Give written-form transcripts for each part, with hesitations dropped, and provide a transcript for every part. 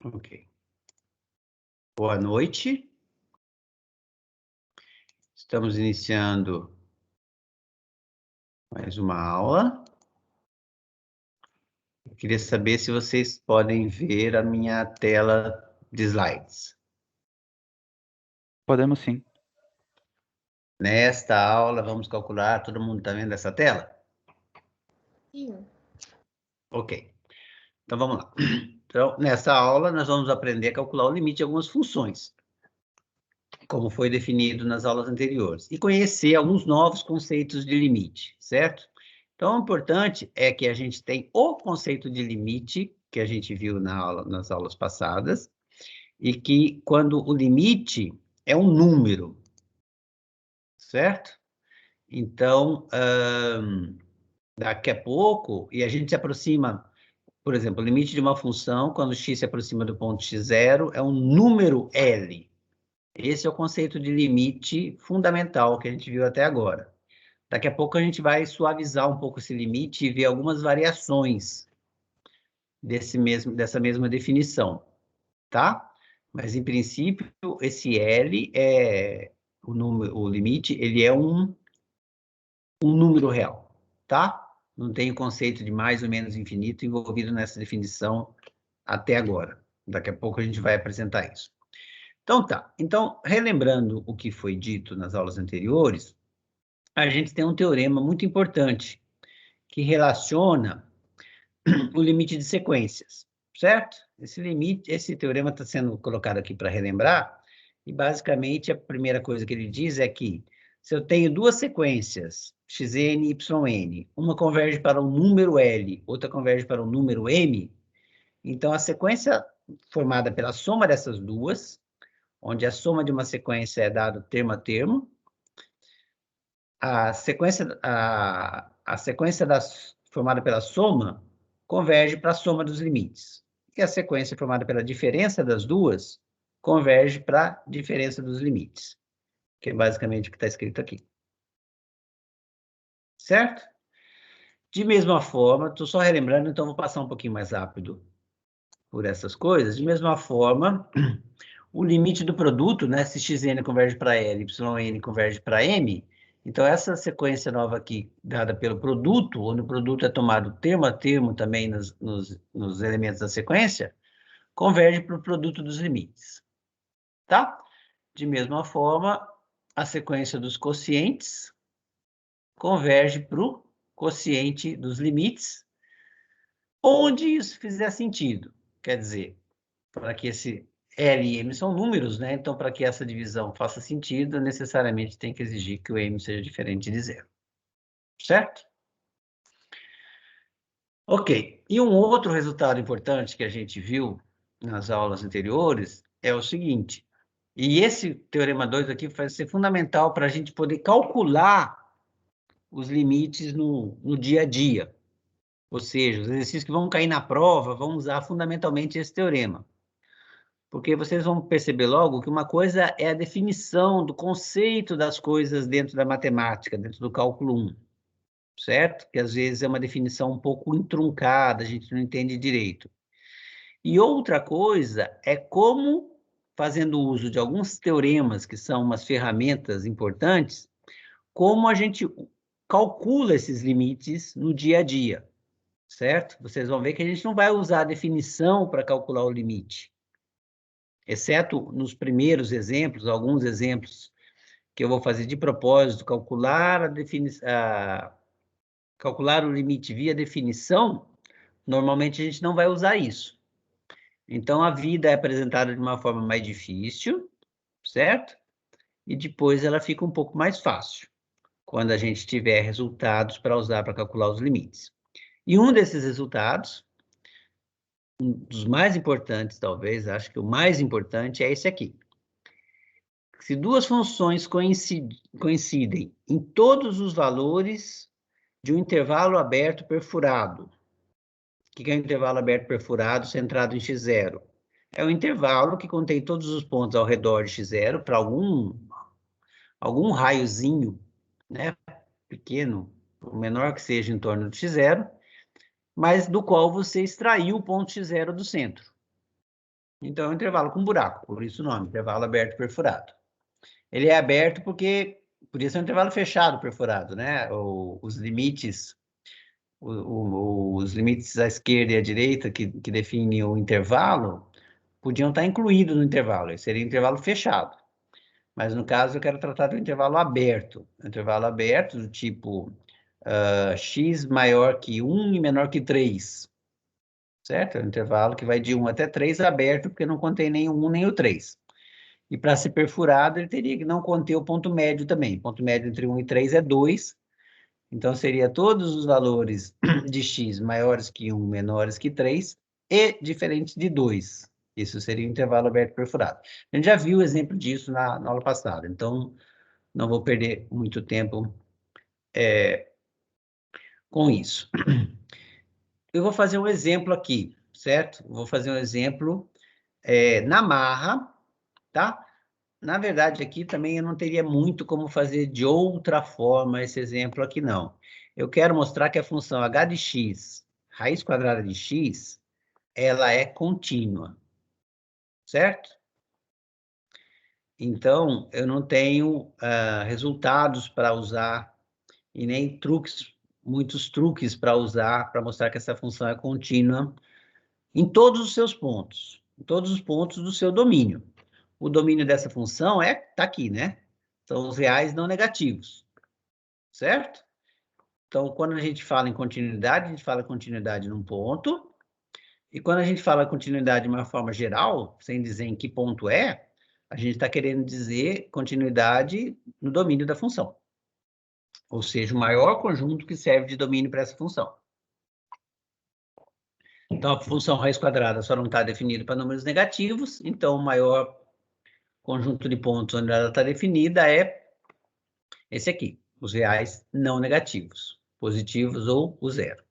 Ok. Boa noite. Estamos iniciando mais uma aula. Eu queria saber se vocês podem ver a minha tela de slides. Podemos sim. Nesta aula, vamos calcular. Todo mundo está vendo essa tela? Sim. Ok. Então, vamos lá. Então, nessa aula, nós vamos aprender a calcular o limite de algumas funções, como foi definido nas aulas anteriores, e conhecer alguns novos conceitos de limite, certo? Então, o importante é que a gente tem o conceito de limite, que a gente viu nas aulas passadas, e que quando o limite é um número, certo? Então, daqui a pouco, e a gente se aproxima, por exemplo, o limite de uma função, quando x se aproxima do ponto x0, é um número L. Esse é o conceito de limite fundamental que a gente viu até agora. Daqui a pouco a gente vai suavizar um pouco esse limite e ver algumas variações dessa mesma definição, tá? Mas, em princípio, esse L é o limite, ele é um número real, tá? Não tem o conceito de mais ou menos infinito envolvido nessa definição até agora. Daqui a pouco a gente vai apresentar isso. Então, tá. Então, relembrando o que foi dito nas aulas anteriores, a gente tem um teorema muito importante que relaciona o limite de sequências, certo? Esse teorema está sendo colocado aqui para relembrar, e basicamente a primeira coisa que ele diz é que se eu tenho duas sequências, xn e yn, uma converge para um número L, outra converge para um número M, então a sequência formada pela soma dessas duas, onde a soma de uma sequência é dado termo a termo, a sequência formada pela soma converge para a soma dos limites. E a sequência formada pela diferença das duas converge para a diferença dos limites, que é basicamente o que está escrito aqui. Certo? De mesma forma, estou só relembrando, então vou passar um pouquinho mais rápido por essas coisas. De mesma forma, o limite do produto, né, se xn converge para L, yn converge para M, então essa sequência nova aqui, dada pelo produto, onde o produto é tomado termo a termo também nos elementos da sequência, converge para o produto dos limites, tá? De mesma forma, a sequência dos quocientes converge para o quociente dos limites, onde isso fizer sentido. Quer dizer, para que esse L e M são números, né? Então, para que essa divisão faça sentido, necessariamente tem que exigir que o M seja diferente de zero. Certo? Ok. E um outro resultado importante que a gente viu nas aulas anteriores é o seguinte, e esse teorema 2 aqui vai ser fundamental para a gente poder calcular os limites no dia a dia. Ou seja, os exercícios que vão cair na prova vão usar fundamentalmente esse teorema. Porque vocês vão perceber logo que uma coisa é a definição do conceito das coisas dentro da matemática, dentro do cálculo 1, certo? Que às vezes é uma definição um pouco entroncada, a gente não entende direito. E outra coisa é como, fazendo uso de alguns teoremas, que são umas ferramentas importantes, como a gente calcula esses limites no dia a dia, certo? Vocês vão ver que a gente não vai usar a definição para calcular o limite. Exceto nos primeiros exemplos, alguns exemplos que eu vou fazer de propósito, calcular o limite via definição, normalmente a gente não vai usar isso. Então, a vida é apresentada de uma forma mais difícil, certo? E depois ela fica um pouco mais fácil, quando a gente tiver resultados para usar para calcular os limites. E um desses resultados, um dos mais importantes talvez, acho que o mais importante é esse aqui. Se duas funções coincidem em todos os valores de um intervalo aberto perfurado. O que é um intervalo aberto perfurado centrado em x0? É um intervalo que contém todos os pontos ao redor de x0 para algum raiozinho, né, pequeno, o menor que seja em torno de x0, mas do qual você extraiu o ponto x0 do centro. Então, é um intervalo com buraco, por isso o nome, intervalo aberto perfurado. Ele é aberto porque podia ser um intervalo fechado perfurado, né? Os limites, os limites à esquerda e à direita que definem o intervalo podiam estar incluídos no intervalo, seria um intervalo fechado. Mas, no caso, eu quero tratar do intervalo aberto. Intervalo aberto do tipo x maior que 1 e menor que 3. Certo? É um intervalo que vai de 1 até 3 aberto, porque não contém nem o 1 nem o 3. E para ser perfurado, ele teria que não conter o ponto médio também. O ponto médio entre 1 e 3 é 2. Então, seria todos os valores de x maiores que 1, menores que 3 e diferentes de 2. Isso seria o intervalo aberto perfurado. A gente já viu o exemplo disso na aula passada, então não vou perder muito tempo com isso. Eu vou fazer um exemplo aqui, certo? Vou fazer um exemplo na marra, tá? Na verdade, aqui também eu não teria muito como fazer de outra forma esse exemplo aqui, não. Eu quero mostrar que a função h de x, raiz quadrada de x, ela é contínua, certo? Então, eu não tenho resultados para usar e nem muitos truques para usar para mostrar que essa função é contínua em todos os seus pontos, em todos os pontos do seu domínio. O domínio dessa função tá aqui, né? São os reais não negativos, certo? Então, quando a gente fala em continuidade, a gente fala continuidade num ponto, e quando a gente fala continuidade de uma forma geral, sem dizer em que ponto a gente está querendo dizer continuidade no domínio da função. Ou seja, o maior conjunto que serve de domínio para essa função. Então, a função raiz quadrada só não está definida para números negativos, então o maior conjunto de pontos onde ela está definida é esse aqui, os reais não negativos, positivos ou o zero.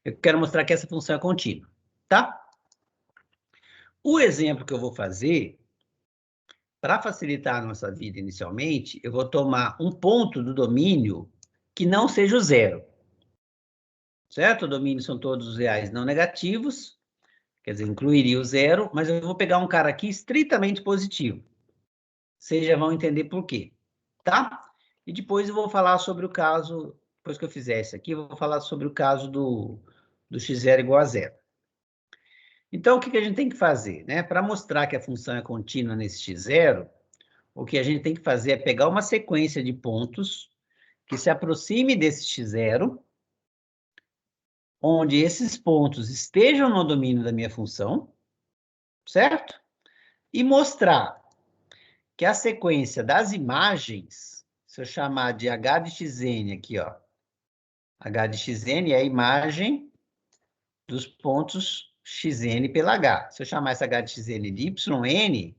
Eu quero mostrar que essa função é contínua, tá? O exemplo que eu vou fazer, para facilitar a nossa vida inicialmente, eu vou tomar um ponto do domínio que não seja o zero. Certo? O domínio são todos os reais não negativos, quer dizer, incluiria o zero, mas eu vou pegar um cara aqui estritamente positivo. Vocês já vão entender por quê, tá? E depois eu vou falar sobre o caso, depois que eu fizer isso aqui, eu vou falar sobre o caso do x0 igual a zero. Então, o que a gente tem que fazer, né? Para mostrar que a função é contínua nesse x0, o que a gente tem que fazer é pegar uma sequência de pontos que se aproxime desse x0, onde esses pontos estejam no domínio da minha função, certo? E mostrar que a sequência das imagens, se eu chamar de h de xn aqui, ó, h de xn é a imagem dos pontos xn pela h. Se eu chamar essa h de xn de yn,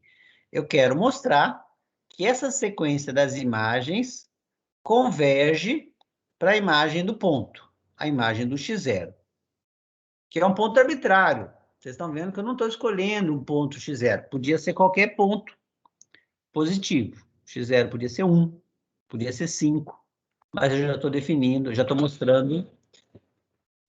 eu quero mostrar que essa sequência das imagens converge para a imagem do ponto, a imagem do x0, que é um ponto arbitrário. Vocês estão vendo que eu não estou escolhendo um ponto x0. Podia ser qualquer ponto positivo. x0 podia ser 1, podia ser 5. Mas eu já estou definindo, já estou mostrando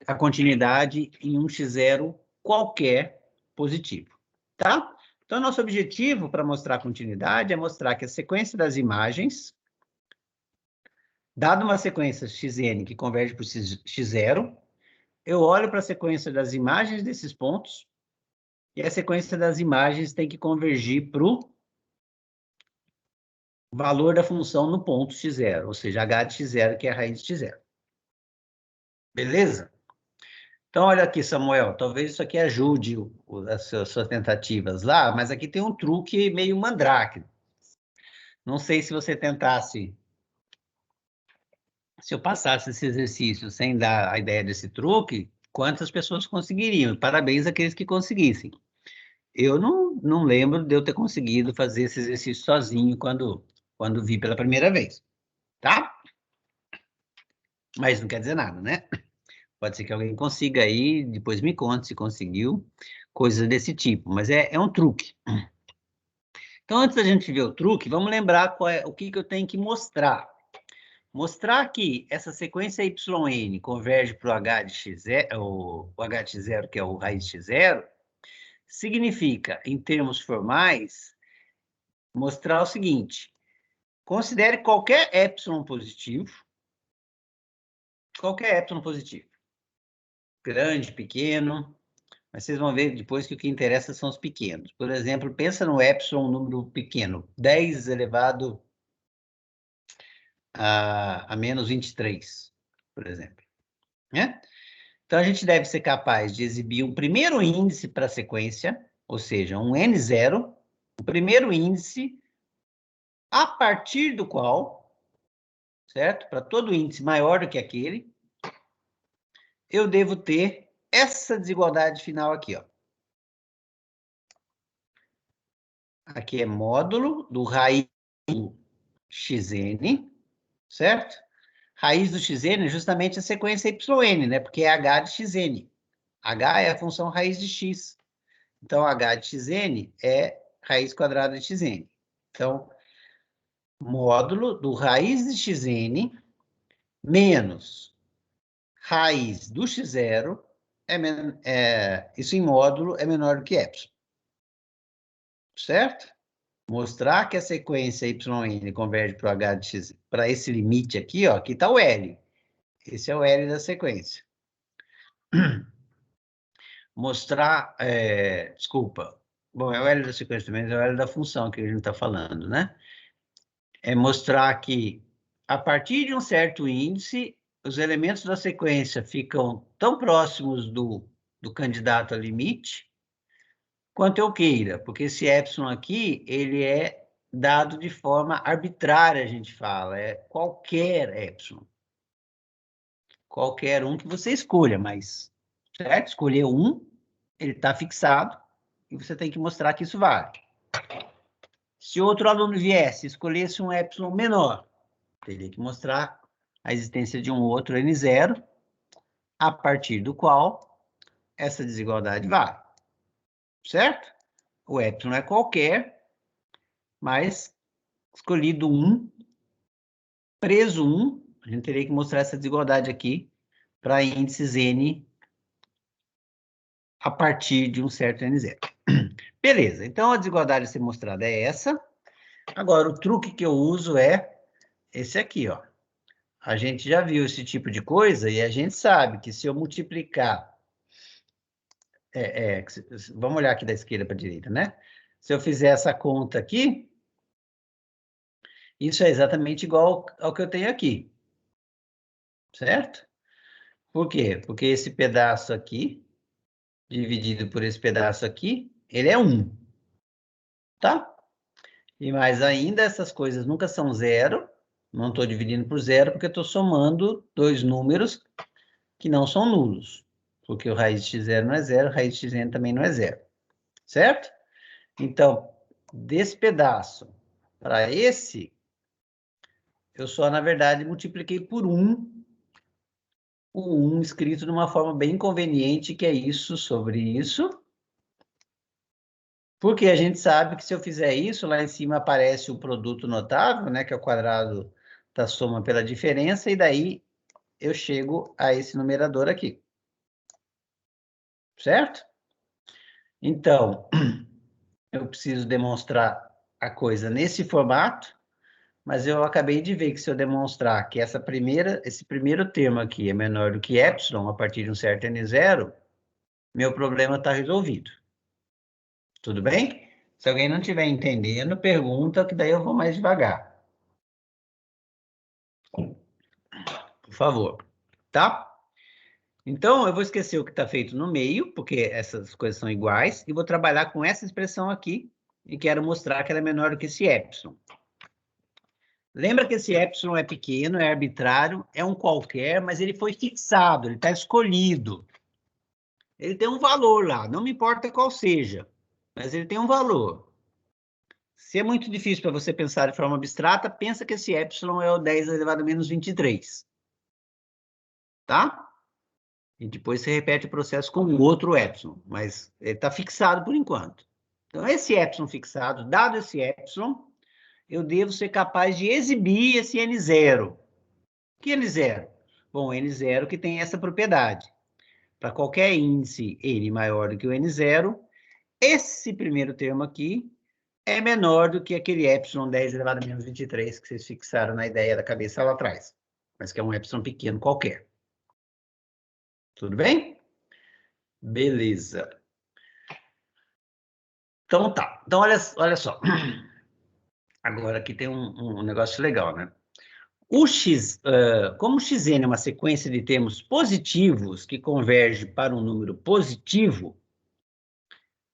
a continuidade em um x0 qualquer positivo. Tá? Então, nosso objetivo para mostrar a continuidade é mostrar que a sequência das imagens, dada uma sequência xn que converge para o x0, eu olho para a sequência das imagens desses pontos, e a sequência das imagens tem que convergir para o valor da função no ponto x0, ou seja, h de x0, que é a raiz de x0. Beleza? Então, olha aqui, Samuel, talvez isso aqui ajude as suas tentativas lá, mas aqui tem um truque meio mandrake. Não sei se você tentasse, se eu passasse esse exercício sem dar a ideia desse truque, quantas pessoas conseguiriam? Parabéns àqueles que conseguissem. Eu não lembro de eu ter conseguido fazer esse exercício sozinho quando vi pela primeira vez, tá? Mas não quer dizer nada, né? Pode ser que alguém consiga aí, depois me conte se conseguiu, coisas desse tipo, mas é um truque. Então, antes da gente ver o truque, vamos lembrar o que eu tenho que mostrar. Mostrar que essa sequência YN converge para o H de x0, o H de x0, que é o raiz de x0, significa, em termos formais, mostrar o seguinte: considere qualquer epsilon positivo, grande, pequeno, mas vocês vão ver depois que o que interessa são os pequenos. Por exemplo, pensa no epsilon, um número pequeno, 10 elevado a menos 23, por exemplo, né? Então, a gente deve ser capaz de exibir um primeiro índice para a sequência, ou seja, um N0, o primeiro índice a partir do qual, certo? Para todo índice maior do que aquele, eu devo ter essa desigualdade final aqui, ó. Aqui é módulo do raiz do xn, certo? Raiz do xn é justamente a sequência yn, né? Porque é h de xn. H é a função raiz de x. Então, h de xn é raiz quadrada de xn. Então, módulo do raiz de xn menos raiz do x0, isso em módulo é menor do que epsilon. Certo? Mostrar que a sequência yn converge para o h de x, para esse limite aqui, ó, aqui está o L. Esse é o L da sequência. Mostrar, desculpa, bom, é o L da sequência também, é o L da função que a gente está falando, né? É mostrar que, a partir de um certo índice, os elementos da sequência ficam tão próximos do candidato a limite quanto eu queira, porque esse epsilon aqui, ele é dado de forma arbitrária, a gente fala, é qualquer epsilon. Qualquer um que você escolha, mas, certo? Escolher um, ele está fixado, e você tem que mostrar que isso vale. Se outro aluno viesse e escolhesse um epsilon menor, teria que mostrar a existência de um outro N0, a partir do qual essa desigualdade vale. Certo? O epsilon é qualquer, mas escolhido 1, preso 1, a gente teria que mostrar essa desigualdade aqui para índices N a partir de um certo N0. Beleza, então a desigualdade a ser mostrada é essa. Agora, o truque que eu uso é esse aqui, ó. A gente já viu esse tipo de coisa e a gente sabe que se eu multiplicar... vamos olhar aqui da esquerda para a direita, né? Se eu fizer essa conta aqui, isso é exatamente igual ao que eu tenho aqui. Certo? Por quê? Porque esse pedaço aqui, dividido por esse pedaço aqui, ele é 1. Tá? E mais ainda, essas coisas nunca são zero. Não estou dividindo por zero, porque estou somando dois números que não são nulos. Porque o raiz de x0 não é zero, o raiz de xn também não é zero. Certo? Então, desse pedaço para esse, eu só, na verdade, multipliquei por 1, o 1 escrito de uma forma bem conveniente, que é isso sobre isso. Porque a gente sabe que se eu fizer isso, lá em cima aparece o produto notável, né, que é o quadrado da soma pela diferença, e daí eu chego a esse numerador aqui. Certo? Então, eu preciso demonstrar a coisa nesse formato, mas eu acabei de ver que se eu demonstrar que esse primeiro termo aqui é menor do que epsilon, a partir de um certo N0, meu problema está resolvido. Tudo bem? Se alguém não estiver entendendo, pergunta, que daí eu vou mais devagar. Por favor. Tá? Então, eu vou esquecer o que está feito no meio, porque essas coisas são iguais, e vou trabalhar com essa expressão aqui, e quero mostrar que ela é menor do que esse epsilon. Lembra que esse epsilon é pequeno, é arbitrário, é um qualquer, mas ele foi fixado, ele está escolhido. Ele tem um valor lá, não me importa qual seja, mas ele tem um valor. Se é muito difícil para você pensar de forma abstrata, pensa que esse epsilon é o 10 elevado a menos 23. Tá? E depois você repete o processo com o outro epsilon, mas ele está fixado por enquanto. Então, esse epsilon fixado, dado esse epsilon, eu devo ser capaz de exibir esse N0. Que N0? Bom, N0 que tem essa propriedade. Para qualquer índice N maior do que o N0, esse primeiro termo aqui é menor do que aquele epsilon 10 elevado a menos 23 que vocês fixaram na ideia da cabeça lá atrás, mas que é um epsilon pequeno qualquer. Tudo bem? Beleza. Então tá. Então olha só. Agora aqui tem um negócio legal, né? Como o xn é uma sequência de termos positivos que converge para um número positivo,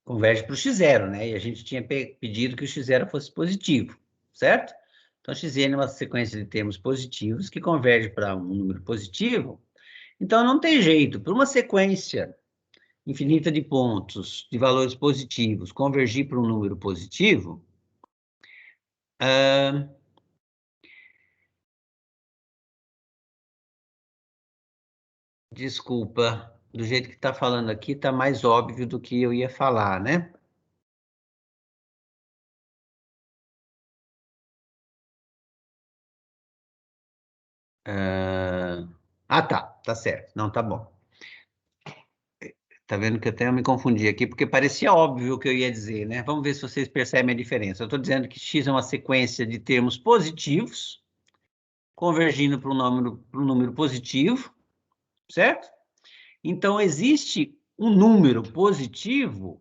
converge para o x0, né? E a gente tinha pedido que o x0 fosse positivo, certo? Então, xn é uma sequência de termos positivos que converge para um número positivo. Então, não tem jeito. Para uma sequência infinita de pontos, de valores positivos, convergir para um número positivo, desculpa, do jeito que está falando aqui, está mais óbvio do que eu ia falar, né? Tá certo. Não, tá bom. Tá vendo que eu até me confundi aqui, porque parecia óbvio o que eu ia dizer, né? Vamos ver se vocês percebem a diferença. Eu estou dizendo que x é uma sequência de termos positivos, convergindo para um número positivo, certo? Então, existe um número positivo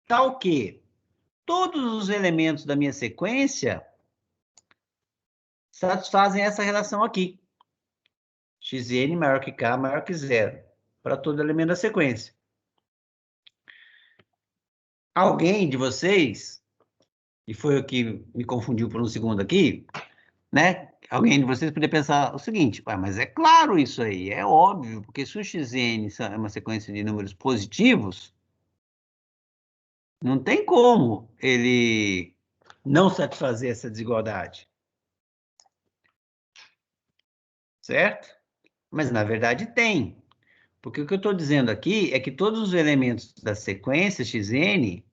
tal que todos os elementos da minha sequência satisfazem essa relação aqui. Xn maior que k maior que zero, para todo elemento da sequência. Alguém de vocês, e foi o que me confundiu por um segundo aqui, né? Alguém de vocês poderia pensar o seguinte, mas é claro isso aí, é óbvio, porque se o xn é uma sequência de números positivos, não tem como ele não satisfazer essa desigualdade. Certo? Mas, na verdade, tem. Porque o que eu estou dizendo aqui é que todos os elementos da sequência xn,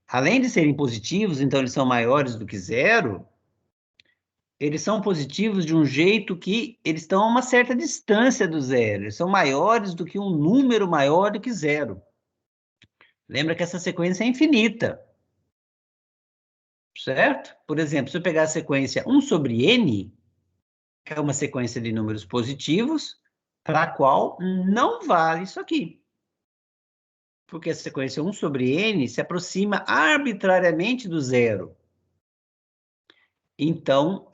além de serem positivos, então eles são maiores do que zero, eles são positivos de um jeito que eles estão a uma certa distância do zero. Eles são maiores do que um número maior do que zero. Lembra que essa sequência é infinita. Certo? Por exemplo, se eu pegar a sequência 1 sobre n, é uma sequência de números positivos, para a qual não vale isso aqui. Porque a sequência 1 sobre n se aproxima arbitrariamente do zero. Então,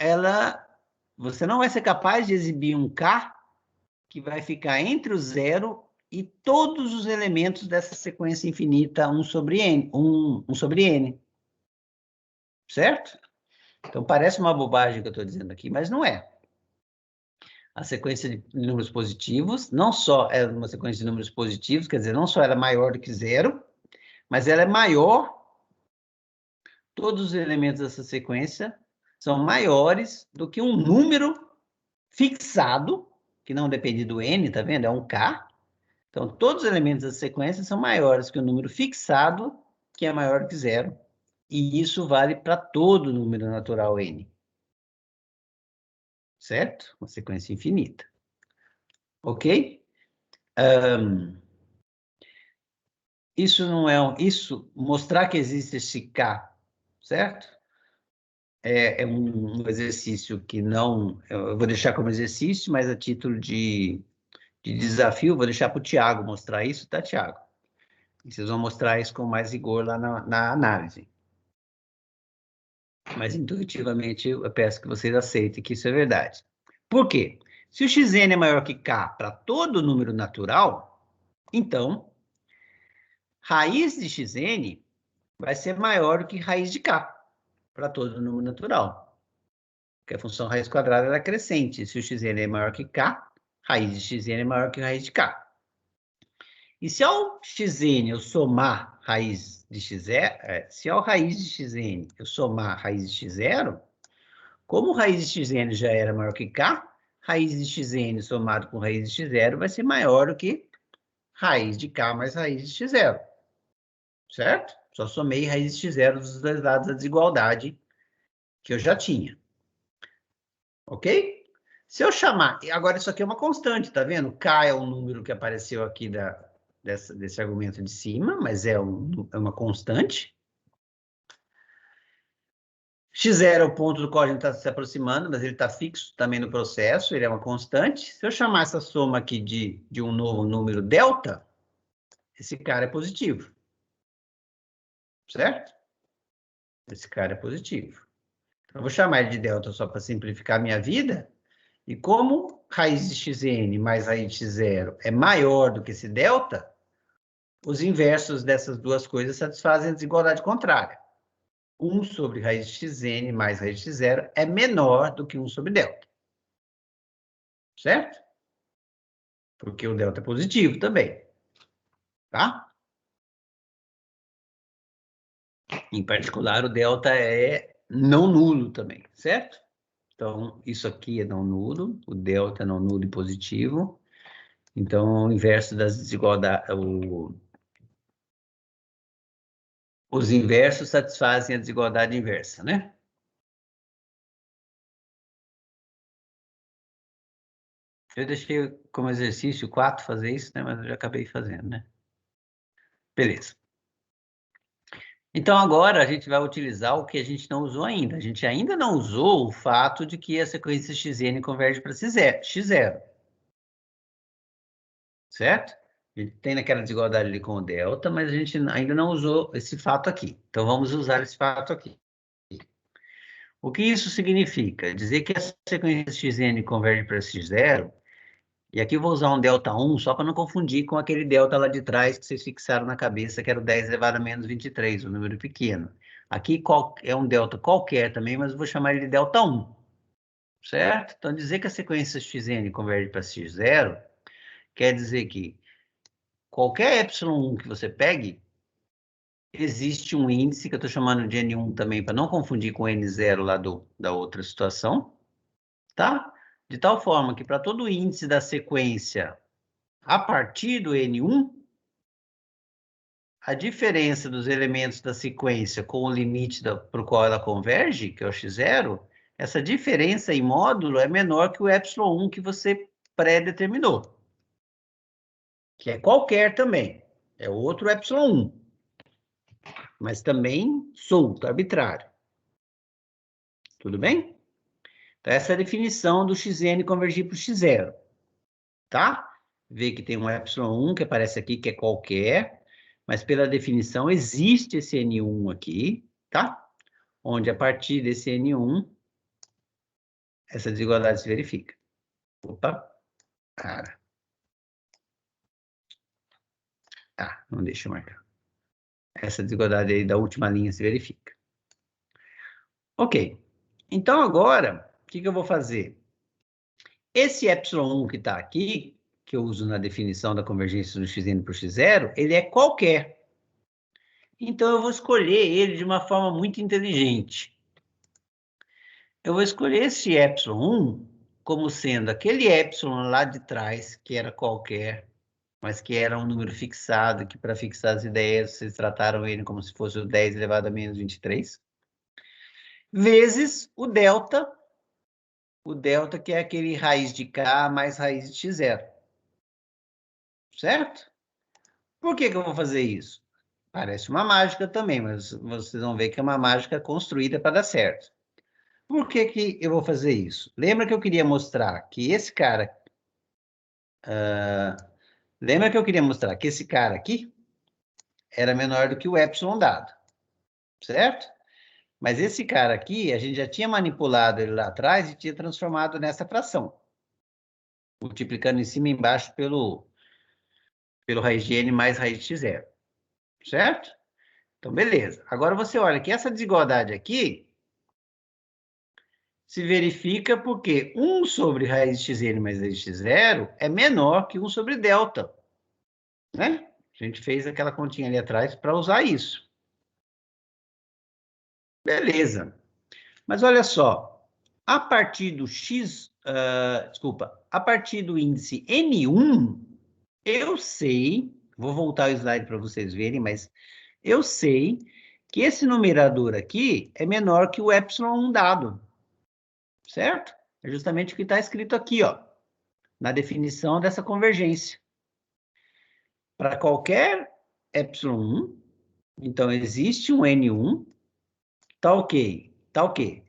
você não vai ser capaz de exibir um k que vai ficar entre o zero e todos os elementos dessa sequência infinita 1 sobre n, 1 sobre n. Certo? Então, parece uma bobagem que eu estou dizendo aqui, mas não é. A sequência de números positivos não só é uma sequência de números positivos, quer dizer, não só ela é maior do que zero, mas ela é maior, todos os elementos dessa sequência são maiores do que um número fixado, que não depende do n, tá vendo? É um k. Então, todos os elementos da sequência são maiores que o número fixado, que é maior que zero. E isso vale para todo número natural n. Certo? Uma sequência infinita. Ok? Isso não é isso, mostrar que existe esse k, certo? É um exercício que não, eu vou deixar como exercício, mas a título de desafio, vou deixar para o Tiago mostrar isso, tá, Tiago? E vocês vão mostrar isso com mais rigor lá na análise. Mas, intuitivamente, eu peço que vocês aceitem que isso é verdade. Por quê? Se o xn é maior que k para todo número natural, então, raiz de xn vai ser maior do que raiz de k para todo número natural. Porque a função raiz quadrada é crescente. Se o xn é maior que k, raiz de xn é maior que raiz de k. E se ao xn eu somar raiz de x0, se ao raiz de xn eu somar raiz de x0, como raiz de xn já era maior que k, raiz de xn somado com raiz de x0 vai ser maior do que raiz de k mais raiz de x0. Certo? Só somei raiz de x0 dos dois lados da desigualdade que eu já tinha. Ok? Se eu chamar... Agora, isso aqui é uma constante, tá vendo? K é o número que apareceu aqui desse argumento de cima, mas é uma constante. x0 é o ponto do qual a gente está se aproximando, mas ele está fixo também no processo, ele é uma constante. Se eu chamar essa soma aqui de um novo número delta, esse cara é positivo. Certo? Esse cara é positivo. Então, eu vou chamar ele de delta só para simplificar a minha vida. E como raiz de xn mais raiz de x0 é maior do que esse delta, os inversos dessas duas coisas satisfazem a desigualdade contrária. 1 sobre raiz de xn mais raiz de x0 é menor do que 1 sobre delta. Certo? Porque o delta é positivo também. Tá? Em particular, o delta é não nulo também, certo? Então, isso aqui é não nulo, o delta é não nulo e positivo. Então, o inverso das desigualdades, os inversos satisfazem a desigualdade inversa, né? Eu deixei como exercício 4 fazer isso, né? Mas eu já acabei fazendo, né? Beleza. Então, agora a gente vai utilizar o que a gente não usou ainda. A gente ainda não usou o fato de que a sequência xn converge para x0. Certo? A gente tem naquela desigualdade ali com o delta, mas a gente ainda não usou esse fato aqui. Então, vamos usar esse fato aqui. O que isso significa? Dizer que a sequência xn converge para x0, e aqui eu vou usar um delta1 só para não confundir com aquele delta lá de trás que vocês fixaram na cabeça, que era o 10 elevado a menos 23, um número pequeno. Aqui é um delta qualquer também, mas eu vou chamar ele de delta1. Certo? Então, dizer que a sequência xn converge para x0 quer dizer que qualquer epsilon1 que você pegue, existe um índice, que eu estou chamando de N1 também, para não confundir com N0 lá da outra situação, tá? De tal forma que para todo índice da sequência a partir do N1, a diferença dos elementos da sequência com o limite para o qual ela converge, que é o x0, essa diferença em módulo é menor que o epsilon1 que você pré-determinou, que é qualquer também, é outro epsilon1, mas também solto, arbitrário. Tudo bem? Então, essa é a definição do xn convergir para o x0, tá? Vê que tem um epsilon1 que aparece aqui, que é qualquer, mas pela definição existe esse N1 aqui, tá? Onde a partir desse N1, essa desigualdade se verifica. Opa, cara. Tá, não deixa eu marcar. Essa desigualdade aí da última linha se verifica. Ok. Então, agora, o que eu vou fazer? Esse epsilon1 que está aqui, que eu uso na definição da convergência do xn para o x0, ele é qualquer. Então, eu vou escolher ele de uma forma muito inteligente. Eu vou escolher esse epsilon1 como sendo aquele epsilon lá de trás, que era qualquer, mas que era um número fixado, que para fixar as ideias, vocês trataram ele como se fosse o 10 elevado a menos 23, vezes o delta que é aquele raiz de k mais raiz de x0. Certo? Por que eu vou fazer isso? Parece uma mágica também, mas vocês vão ver que é uma mágica construída para dar certo. Por que eu vou fazer isso? Lembra que eu queria mostrar que esse cara... lembra que eu queria mostrar que esse cara aqui era menor do que o epsilon dado, certo? Mas esse cara aqui, a gente já tinha manipulado ele lá atrás e tinha transformado nessa fração, multiplicando em cima e embaixo pelo raiz de n mais raiz de x0, certo? Então, beleza. Agora você olha que essa desigualdade aqui se verifica porque 1 sobre raiz de xn mais raiz de x0 é menor que 1 sobre delta, né? A gente fez aquela continha ali atrás para usar isso. Beleza. Mas olha só, a partir do a partir do índice N1, eu sei, vou voltar o slide para vocês verem, mas eu sei que esse numerador aqui é menor que o epsilon dado, certo? É justamente o que está escrito aqui, ó, na definição dessa convergência. para qualquer epsilon 1, então existe um N1, tá ok, tá ok.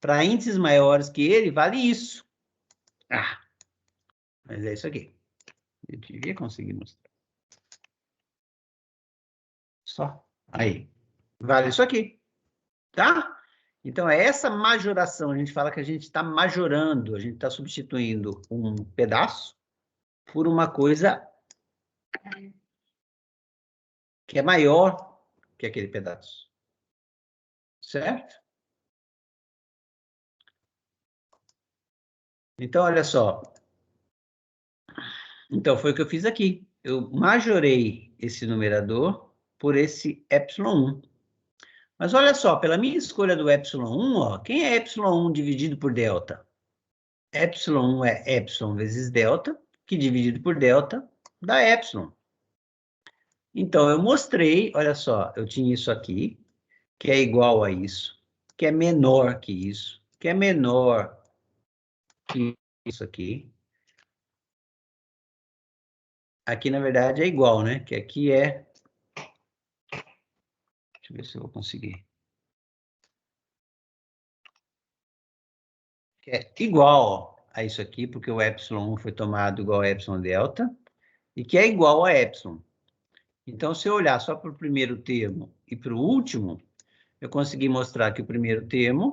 Para índices maiores que ele, vale isso. Ah, mas é isso aqui. Eu devia conseguir mostrar. Só. Aí. Vale isso aqui. Tá? Então, é essa majoração. A gente fala que a gente está majorando. A gente está substituindo um pedaço por uma coisa que é maior que aquele pedaço. Certo? Então, olha só. Então, foi o que eu fiz aqui. Eu majorei esse numerador por esse epsilon 1. Mas olha só, pela minha escolha do epsilon 1, ó, quem é epsilon 1 dividido por delta? Epsilon 1 é epsilon vezes delta, que dividido por delta dá epsilon. Então, eu mostrei, olha só, eu tinha isso aqui, que é igual a isso, que é menor que isso, que é menor que isso aqui. Aqui, na verdade, é igual, né? Que aqui é... Deixa eu ver se eu vou conseguir. Que é igual a isso aqui, porque o epsilon foi tomado igual a epsilon delta, e que é igual a epsilon. Então, se eu olhar só para o primeiro termo e para o último, eu consegui mostrar que o primeiro termo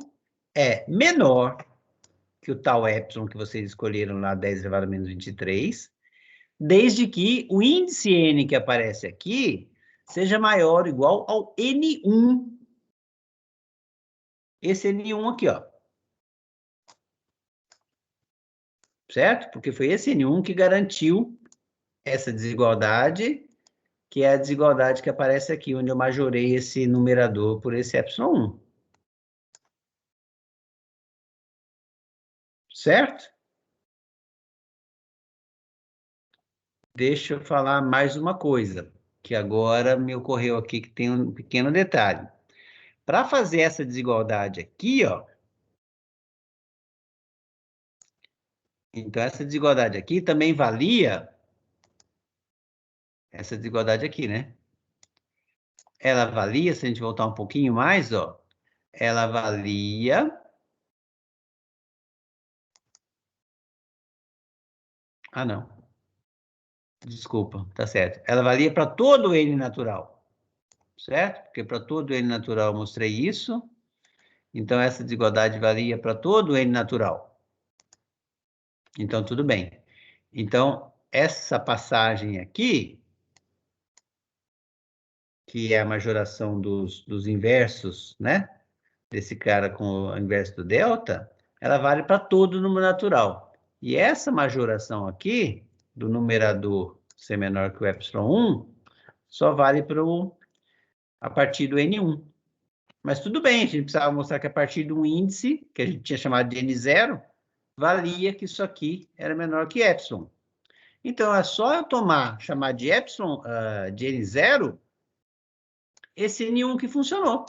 é menor que o tal epsilon que vocês escolheram lá, 10 elevado a menos 23, desde que o índice n que aparece aqui seja maior ou igual ao N1. Esse N1 aqui, ó. Certo? Porque foi esse N1 que garantiu essa desigualdade, que é a desigualdade que aparece aqui, onde eu majorei esse numerador por esse epsilon 1. Certo? Deixa eu falar mais uma coisa, que agora me ocorreu aqui que tem um pequeno detalhe. Para fazer essa desigualdade aqui, ó, então essa desigualdade aqui também valia essa desigualdade aqui, né? Ela valia, se a gente voltar um pouquinho mais, ó, ela valia... Ah, não. Desculpa, tá certo. Ela valia para todo o N natural, certo? Porque para todo o N natural eu mostrei isso. Então, essa desigualdade valia para todo o N natural. Então, tudo bem. Então, essa passagem aqui, que é a majoração dos inversos, né? Desse cara com o inverso do delta, ela vale para todo o número natural. E essa majoração aqui, do numerador ser menor que o epsilon 1, só vale a partir do N1. Mas tudo bem, a gente precisava mostrar que a partir de um índice, que a gente tinha chamado de N0, valia que isso aqui era menor que epsilon. Então, é só eu chamar de epsilon, de N0, esse N1 que funcionou.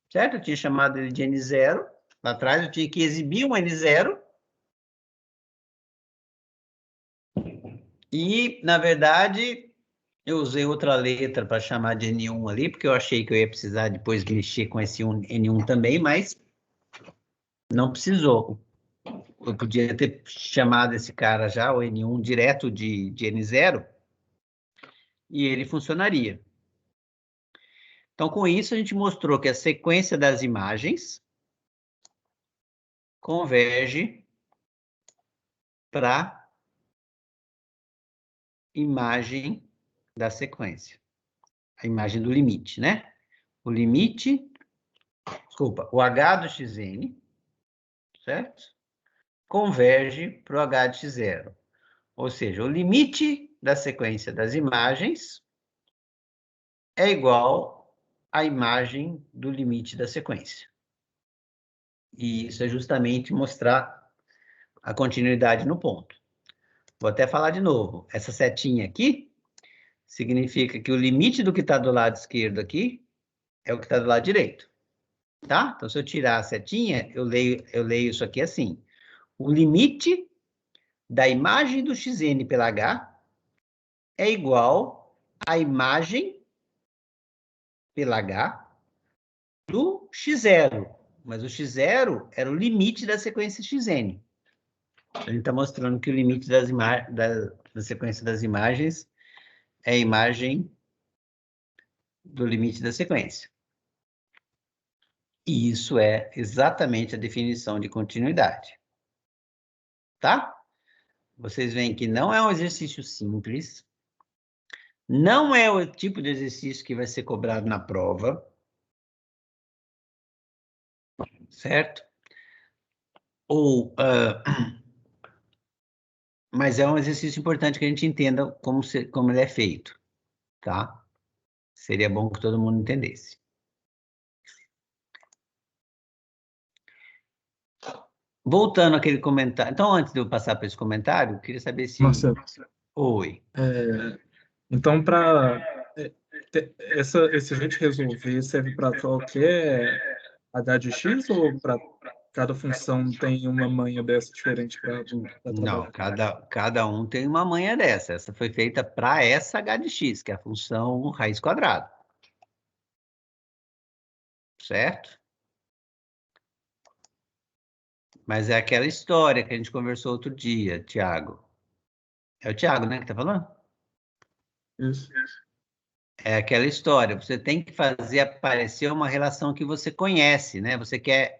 Certo? Eu tinha chamado ele de N0. Lá atrás eu tinha que exibir um N0. E, na verdade, eu usei outra letra para chamar de N1 ali, porque eu achei que eu ia precisar depois mexer com esse N1 também, mas não precisou. Eu podia ter chamado esse cara já, o N1, direto de N0, e ele funcionaria. Então, com isso, a gente mostrou que a sequência das imagens converge para imagem da sequência. A imagem do limite, né? O limite, desculpa, o H do xn, certo? Converge para o H de x0. Ou seja, o limite da sequência das imagens é igual à imagem do limite da sequência. E isso é justamente mostrar a continuidade no ponto. Vou até falar de novo. Essa setinha aqui significa que o limite do que está do lado esquerdo aqui é o que está do lado direito. Tá? Então, se eu tirar a setinha, eu leio isso aqui assim. O limite da imagem do xn pela H é igual à imagem pela H do x0. Mas o x0 era o limite da sequência xn. A gente está mostrando que o limite da sequência das imagens é a imagem do limite da sequência. E isso é exatamente a definição de continuidade. Tá? Vocês veem que não é um exercício simples, não é o tipo de exercício que vai ser cobrado na prova, certo? Mas é um exercício importante que a gente entenda como ele é feito, tá? Seria bom que todo mundo entendesse. Voltando àquele comentário. Então, antes de eu passar para esse comentário, eu queria saber se... Marcelo, Oi. então, esse jeito de resolver serve para qualquer h de x ou para cada função tem uma manha dessa diferente para Não, trabalhar? cada um tem uma manha dessa. Essa foi feita para essa h de x, que é a função raiz quadrada. Certo? Mas é aquela história que a gente conversou outro dia, Tiago. É o Tiago, né, que está falando? Isso. É aquela história. Você tem que fazer aparecer uma relação que você conhece, né? Você quer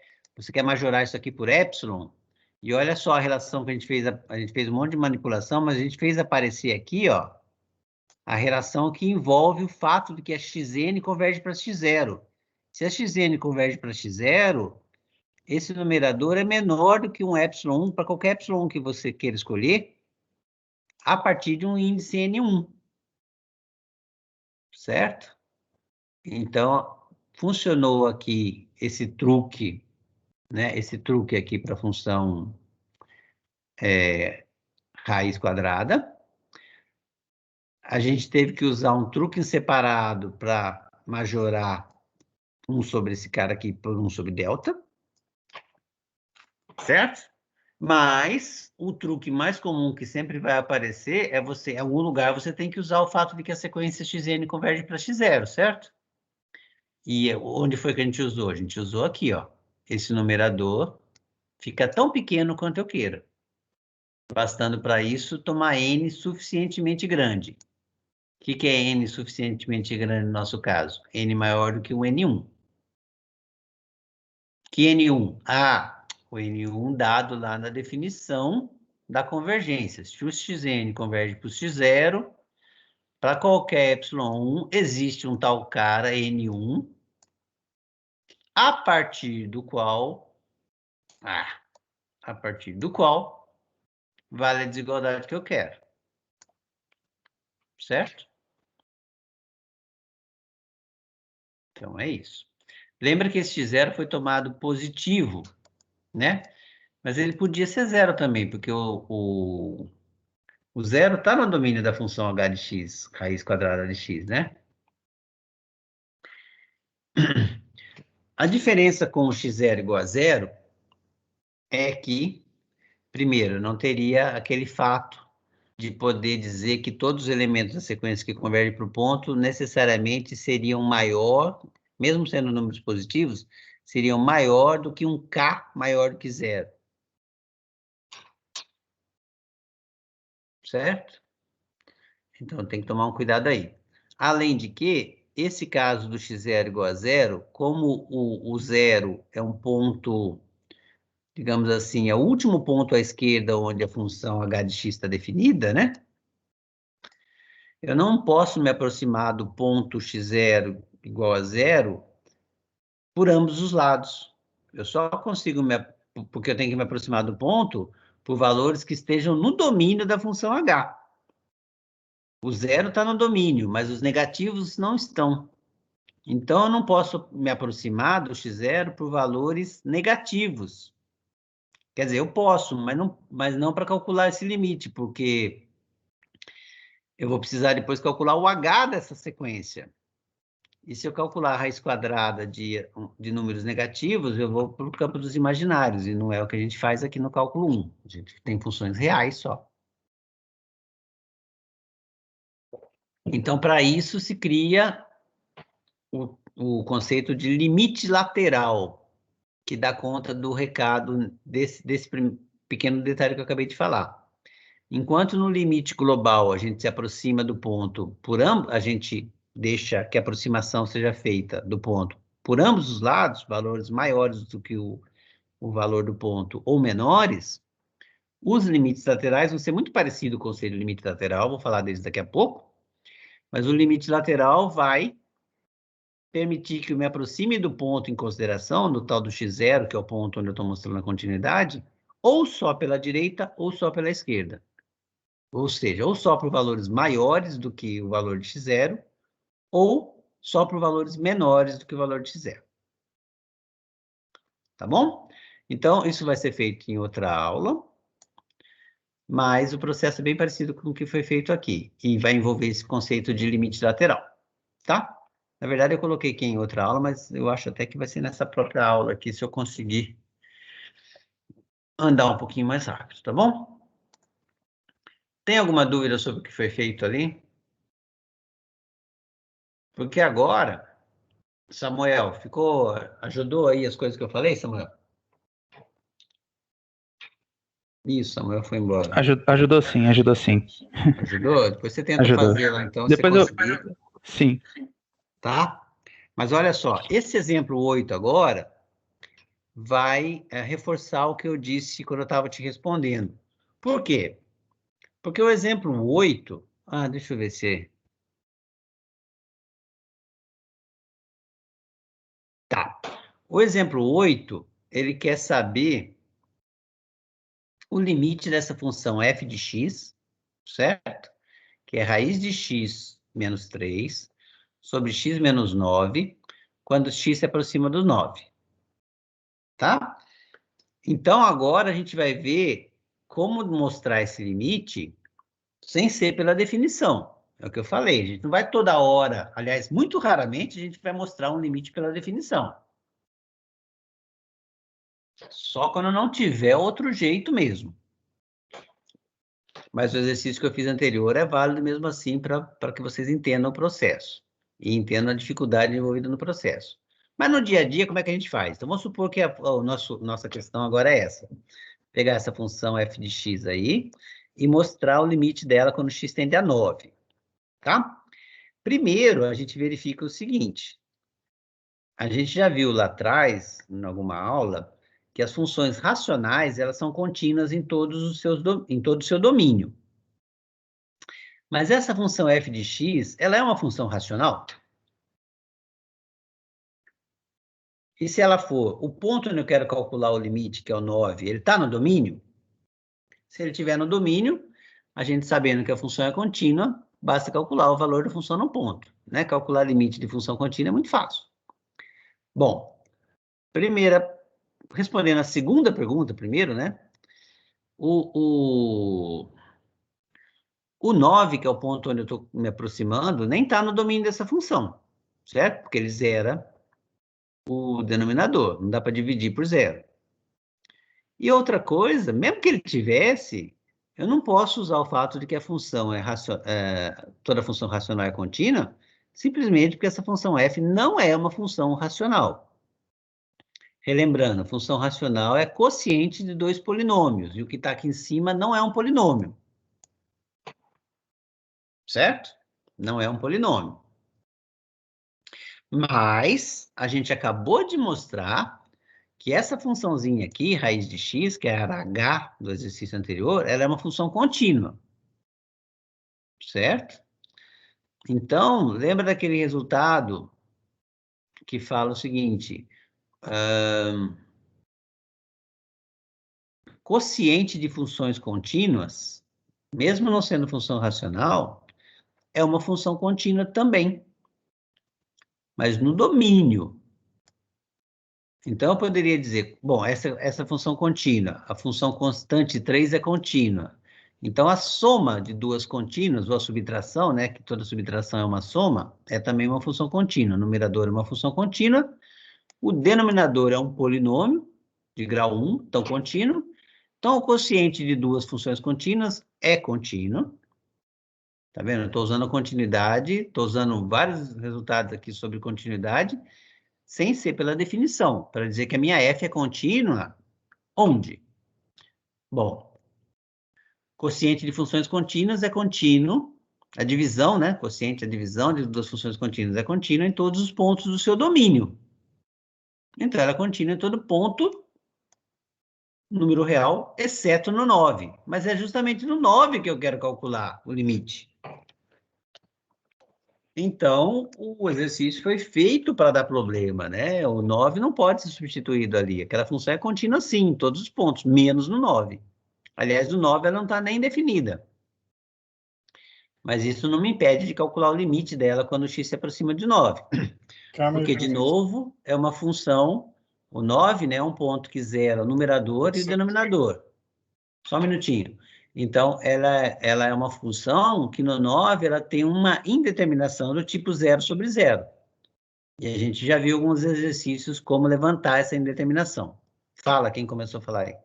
majorar isso aqui por epsilon. E olha só a relação que a gente fez. A gente fez um monte de manipulação, mas a gente fez aparecer aqui, ó, a relação que envolve o fato de que a xn converge para x0. Se a xn converge para x0, esse numerador é menor do que um epsilon 1 para qualquer epsilon que você queira escolher, a partir de um índice n1. Certo? Então, funcionou aqui esse truque, né? Esse truque aqui para a função raiz quadrada. A gente teve que usar um truque em separado para majorar 1 sobre esse cara aqui por 1 sobre delta. Certo? Mas o truque mais comum que sempre vai aparecer é em algum lugar você tem que usar o fato de que a sequência xn converge para x0, certo? E onde foi que a gente usou? A gente usou aqui, ó. Esse numerador fica tão pequeno quanto eu queira. Bastando para isso tomar n suficientemente grande. O que é n suficientemente grande no nosso caso? N maior do que o n1. Que n1? O n1 dado lá na definição da convergência. Se o xn converge para o x0, para qualquer epsilon1, existe um tal cara, n1, a partir do qual vale a desigualdade que eu quero. Certo? Então, é isso. Lembra que esse x0 foi tomado positivo, né? Mas ele podia ser zero também, porque o zero está no domínio da função h de x, raiz quadrada de x, né? A diferença com o x0 igual a zero é que, primeiro, não teria aquele fato de poder dizer que todos os elementos da sequência que convergem para o ponto necessariamente seriam maior, mesmo sendo números positivos, seriam maior do que um k maior do que zero. Certo? Então, tem que tomar um cuidado aí. Além de que, esse caso do x0 igual a zero, como o zero é um ponto, digamos assim, é o último ponto à esquerda onde a função h de x está definida, né? Eu não posso me aproximar do ponto x0 igual a zero por ambos os lados. Eu só consigo, porque eu tenho que me aproximar do ponto por valores que estejam no domínio da função h. O zero está no domínio, mas os negativos não estão. Então, eu não posso me aproximar do x0 por valores negativos. Quer dizer, eu posso, mas não para calcular esse limite, porque eu vou precisar depois calcular o h dessa sequência. E se eu calcular a raiz quadrada de números negativos, eu vou para o campo dos imaginários, e não é o que a gente faz aqui no cálculo 1. A gente tem funções reais só. Então, para isso se cria o conceito de limite lateral, que dá conta do recado desse pequeno detalhe que eu acabei de falar. Enquanto no limite global a gente se aproxima do ponto a gente deixa que a aproximação seja feita do ponto por ambos os lados, valores maiores do que o valor do ponto ou menores, os limites laterais vão ser muito parecidos com o conceito de limite lateral, vou falar deles daqui a pouco, mas o limite lateral vai permitir que eu me aproxime do ponto em consideração, do tal do x0, que é o ponto onde eu estou mostrando a continuidade, ou só pela direita ou só pela esquerda. Ou seja, ou só por valores maiores do que o valor de x0, ou só por valores menores do que o valor de x0. Tá bom? Então, isso vai ser feito em outra aula, mas o processo é bem parecido com o que foi feito aqui, e vai envolver esse conceito de limite lateral, tá? Na verdade, eu coloquei aqui em outra aula, mas eu acho até que vai ser nessa própria aula aqui, se eu conseguir andar um pouquinho mais rápido, tá bom? Tem alguma dúvida sobre o que foi feito ali? Porque agora, Samuel, ajudou aí as coisas que eu falei, Samuel? Isso, Samuel foi embora. Ajudou sim, ajudou sim. Ajudou? Depois você tenta Ajudou. fazer lá, então, Depois se conseguir. Sim. Tá? Mas olha só, esse exemplo 8 agora vai reforçar o que eu disse quando eu estava te respondendo. Por quê? Porque o exemplo 8... deixa eu ver se... Tá. O exemplo 8, ele quer saber o limite dessa função f de x, certo? Que é raiz de x menos 3 sobre x menos 9, quando x se aproxima do 9. Tá? Então, agora a gente vai ver como mostrar esse limite sem ser pela definição. É o que eu falei, a gente não vai toda hora, aliás, muito raramente a gente vai mostrar um limite pela definição. Só quando não tiver outro jeito mesmo. Mas o exercício que eu fiz anterior é válido mesmo assim para que vocês entendam o processo e entendam a dificuldade envolvida no processo. Mas no dia a dia, como é que a gente faz? Então, vamos supor que nossa questão agora é essa. Pegar essa função f de x aí e mostrar o limite dela quando x tende a 9. Tá? Primeiro, a gente verifica o seguinte. A gente já viu lá atrás, em alguma aula, que as funções racionais, elas são contínuas em todo o seu domínio. Mas essa função f de x, ela é uma função racional? E se ela for, o ponto onde eu quero calcular o limite, que é o 9, ele está no domínio? Se ele estiver no domínio, a gente sabendo que a função é contínua, basta calcular o valor da função no ponto. Né? Calcular limite de função contínua é muito fácil. Bom, respondendo a segunda pergunta primeiro, né? O 9, que é o ponto onde eu estou me aproximando, nem está no domínio dessa função, certo? Porque ele zera o denominador, não dá para dividir por zero. E outra coisa, mesmo que ele tivesse, eu não posso usar o fato de que a função toda função racional é contínua, simplesmente porque essa função f não é uma função racional. Relembrando, a função racional é quociente de dois polinômios, e o que está aqui em cima não é um polinômio. Certo? Não é um polinômio. Mas a gente acabou de mostrar que essa funçãozinha aqui, raiz de x, que era h do exercício anterior, ela é uma função contínua. Certo? Então, lembra daquele resultado que fala o seguinte... quociente de funções contínuas, mesmo não sendo função racional, é uma função contínua também, mas no domínio. Então, eu poderia dizer, bom, essa função contínua, a função constante 3 é contínua. Então, a soma de duas contínuas, ou a subtração, né, que toda subtração é uma soma, é também uma função contínua. O numerador é uma função contínua, o denominador é um polinômio de grau 1, então contínuo. Então, o quociente de duas funções contínuas é contínuo. Tá vendo? Eu estou usando a continuidade, estou usando vários resultados aqui sobre continuidade, sem ser pela definição, para dizer que a minha f é contínua, onde? Bom, quociente de funções contínuas é contínuo, a divisão, né? Quociente, a divisão de duas funções contínuas é contínua em todos os pontos do seu domínio. Então, ela é contínua em todo ponto, número real, exceto no 9. Mas é justamente no 9 que eu quero calcular o limite. Então, o exercício foi feito para dar problema, né? O 9 não pode ser substituído ali. Aquela função é contínua sim, em todos os pontos, menos no 9. Aliás, no 9 ela não está nem definida. Mas isso não me impede de calcular o limite dela quando x se aproxima de 9. Calma aí, Porque, de professor. novo, é uma função, o 9, né, é um ponto que zera o numerador e o denominador. Só um minutinho. Então, ela é uma função que no 9 ela tem uma indeterminação do tipo 0 sobre 0. E a gente já viu alguns exercícios como levantar essa indeterminação. Fala, quem começou a falar aí.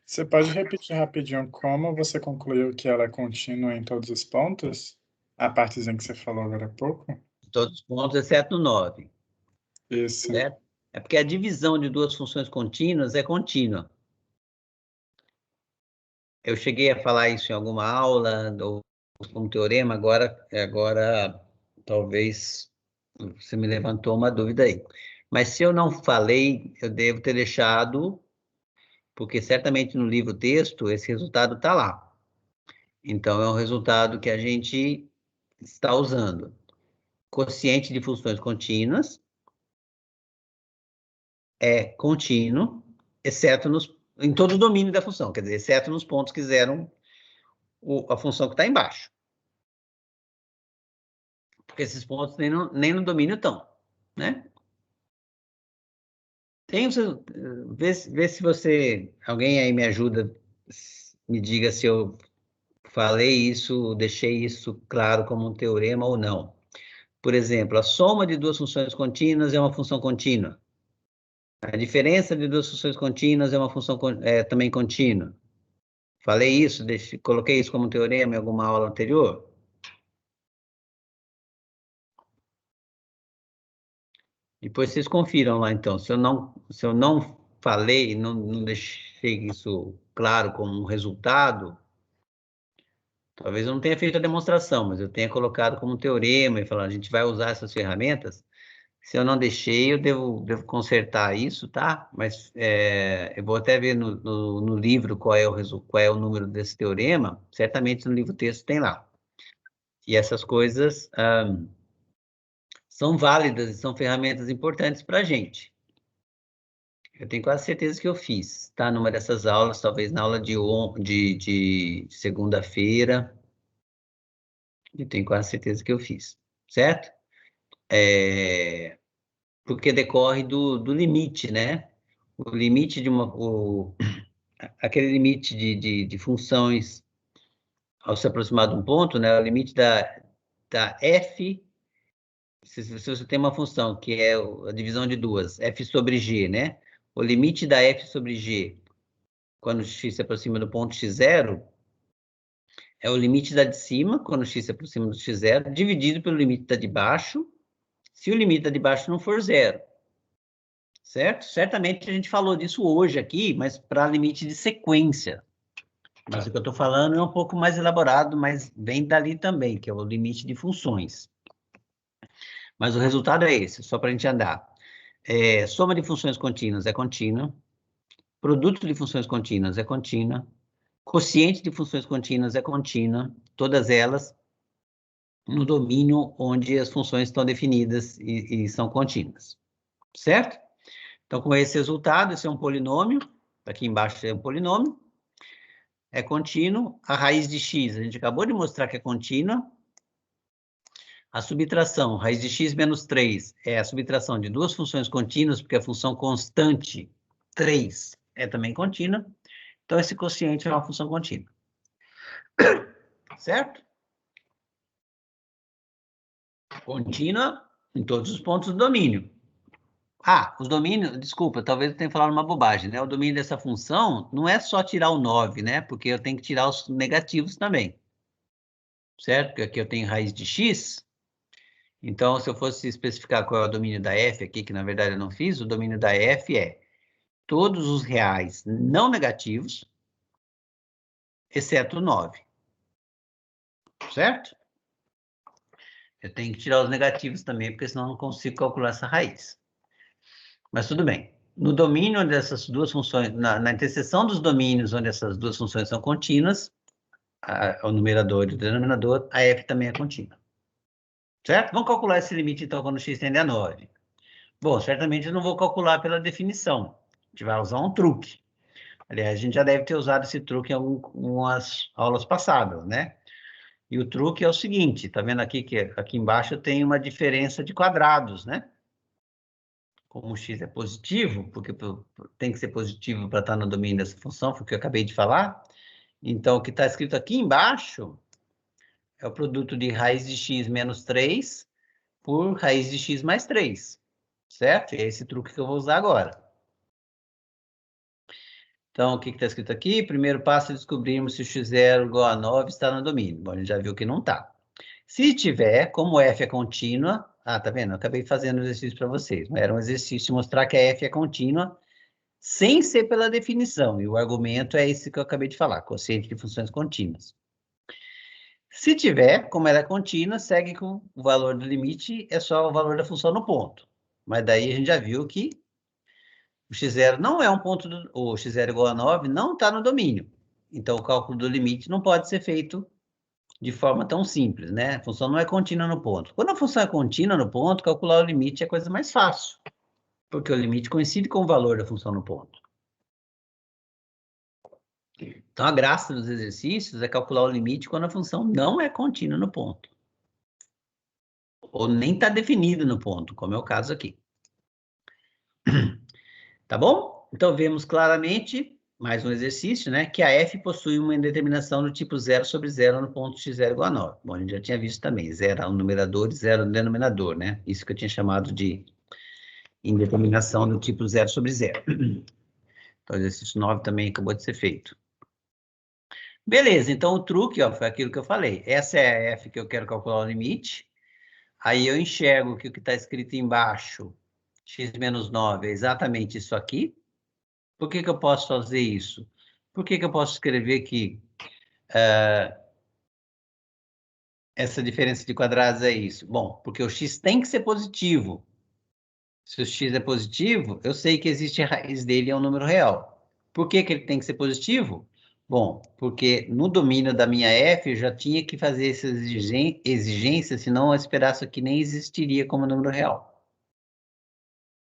Você pode repetir rapidinho como você concluiu que ela é contínua em todos os pontos? A partezinha que você falou agora há pouco? Todos os pontos, exceto no 9. Isso. Certo? É porque a divisão de duas funções contínuas é contínua. Eu cheguei a falar isso em alguma aula, ou como teorema, agora talvez você me levantou uma dúvida aí. Mas se eu não falei, eu devo ter deixado, porque certamente no livro texto esse resultado está lá. Então, é um resultado que a gente está usando. Quociente de funções contínuas é contínuo, exceto em todo o domínio da função, quer dizer, exceto nos pontos que zeram a função que está embaixo. Porque esses pontos nem no domínio estão, né? Vê se você, alguém aí me ajuda, me diga se eu falei isso, deixei isso claro como um teorema ou não. Por exemplo, a soma de duas funções contínuas é uma função contínua. A diferença de duas funções contínuas é uma função também contínua. Falei isso, coloquei isso como teorema em alguma aula anterior? Depois vocês confiram lá, então. Se eu não falei, não deixei isso claro como um resultado, talvez eu não tenha feito a demonstração, mas eu tenha colocado como teorema e falado, a gente vai usar essas ferramentas. Se eu não deixei, eu devo consertar isso, tá? Mas eu vou até ver no livro qual é o número desse teorema. Certamente no livro texto tem lá. E essas coisas são válidas e são ferramentas importantes para a gente. Eu tenho quase certeza que eu fiz, tá? Numa dessas aulas, talvez na aula de segunda-feira. Eu tenho quase certeza que eu fiz, certo? Porque decorre do limite, né? O limite de aquele limite de funções ao se aproximar de um ponto, né? O limite da f, se você tem uma função que é a divisão de duas, f sobre g, né? O limite da f sobre g, quando x se aproxima do ponto x0, é o limite da de cima, quando x se aproxima do x0, dividido pelo limite da de baixo, se o limite da de baixo não for zero. Certo? Certamente a gente falou disso hoje aqui, mas para limite de sequência. Mas o que eu estou falando é um pouco mais elaborado, mas vem dali também, que é o limite de funções. Mas o resultado é esse, só para a gente andar. Soma de funções contínuas é contínua, produto de funções contínuas é contínua, quociente de funções contínuas é contínua, todas elas no domínio onde as funções estão definidas e são contínuas. Certo? Então, com esse resultado, esse é um polinômio, aqui embaixo é um polinômio, é contínuo, a raiz de x, a gente acabou de mostrar que é contínua, a subtração, raiz de x menos 3, é a subtração de duas funções contínuas, porque a função constante 3 é também contínua, então esse quociente é uma função contínua. Certo? Contínua em todos os pontos do domínio. Os domínios, desculpa, talvez eu tenha falado uma bobagem, né? O domínio dessa função não é só tirar o 9, né? Porque eu tenho que tirar os negativos também. certo? Porque aqui eu tenho raiz de x. Então, se eu fosse especificar qual é o domínio da f aqui, que na verdade eu não fiz, o domínio da f é todos os reais não negativos, exceto 9. Certo? Eu tenho que tirar os negativos também, porque senão eu não consigo calcular essa raiz. Mas tudo bem. No domínio onde essas duas funções, na interseção dos domínios onde essas duas funções são contínuas, o numerador e o denominador, a f também é contínua. Certo? Vamos calcular esse limite, então, quando x tende a 9. Bom, certamente eu não vou calcular pela definição. A gente vai usar um truque. Aliás, a gente já deve ter usado esse truque em algumas aulas passadas, né? E o truque é o seguinte, tá vendo aqui que aqui embaixo tem uma diferença de quadrados, né? Como o x é positivo, porque tem que ser positivo para estar no domínio dessa função, foi o que eu acabei de falar. Então, o que está escrito aqui embaixo é o produto de raiz de x menos 3 por raiz de x mais 3, certo? E é esse truque que eu vou usar agora. Então, o que está escrito aqui? Primeiro passo é descobrirmos se o x0 igual a 9 está no domínio. Bom, a gente já viu que não está. Se tiver, como f é contínua... Ah, tá vendo? Eu acabei fazendo o exercício para vocês. Mas era um exercício mostrar que a f é contínua sem ser pela definição. E o argumento é esse que eu acabei de falar, quociente de funções contínuas. Se tiver, como ela é contínua, segue que o valor do limite é só o valor da função no ponto. Mas daí a gente já viu que o x0 não é um ponto, o x0 igual a 9 não está no domínio. Então, o cálculo do limite não pode ser feito de forma tão simples, né? A função não é contínua no ponto. Quando a função é contínua no ponto, calcular o limite é a coisa mais fácil, porque o limite coincide com o valor da função no ponto. Então, a graça dos exercícios é calcular o limite quando a função não é contínua no ponto. Ou nem está definida no ponto, como é o caso aqui. Tá bom? Então, vemos claramente, mais um exercício, né? Que a f possui uma indeterminação do tipo 0 sobre 0 no ponto x0 igual a 9. Bom, a gente já tinha visto também, 0 no numerador e 0 no denominador, né? Isso que eu tinha chamado de indeterminação do tipo 0 sobre 0. Então, o exercício 9 também acabou de ser feito. Beleza, então o truque, ó, foi aquilo que eu falei. Essa é a f que eu quero calcular o limite. Aí eu enxergo que o que está escrito embaixo, x menos 9, é exatamente isso aqui. Por que eu posso fazer isso? Por que eu posso escrever que essa diferença de quadrados é isso? Bom, porque o x tem que ser positivo. Se o x é positivo, eu sei que existe a raiz dele é um número real. Por que ele tem que ser positivo? Bom, porque no domínio da minha f eu já tinha que fazer essa exigência, senão esse pedaço aqui nem existiria como número real.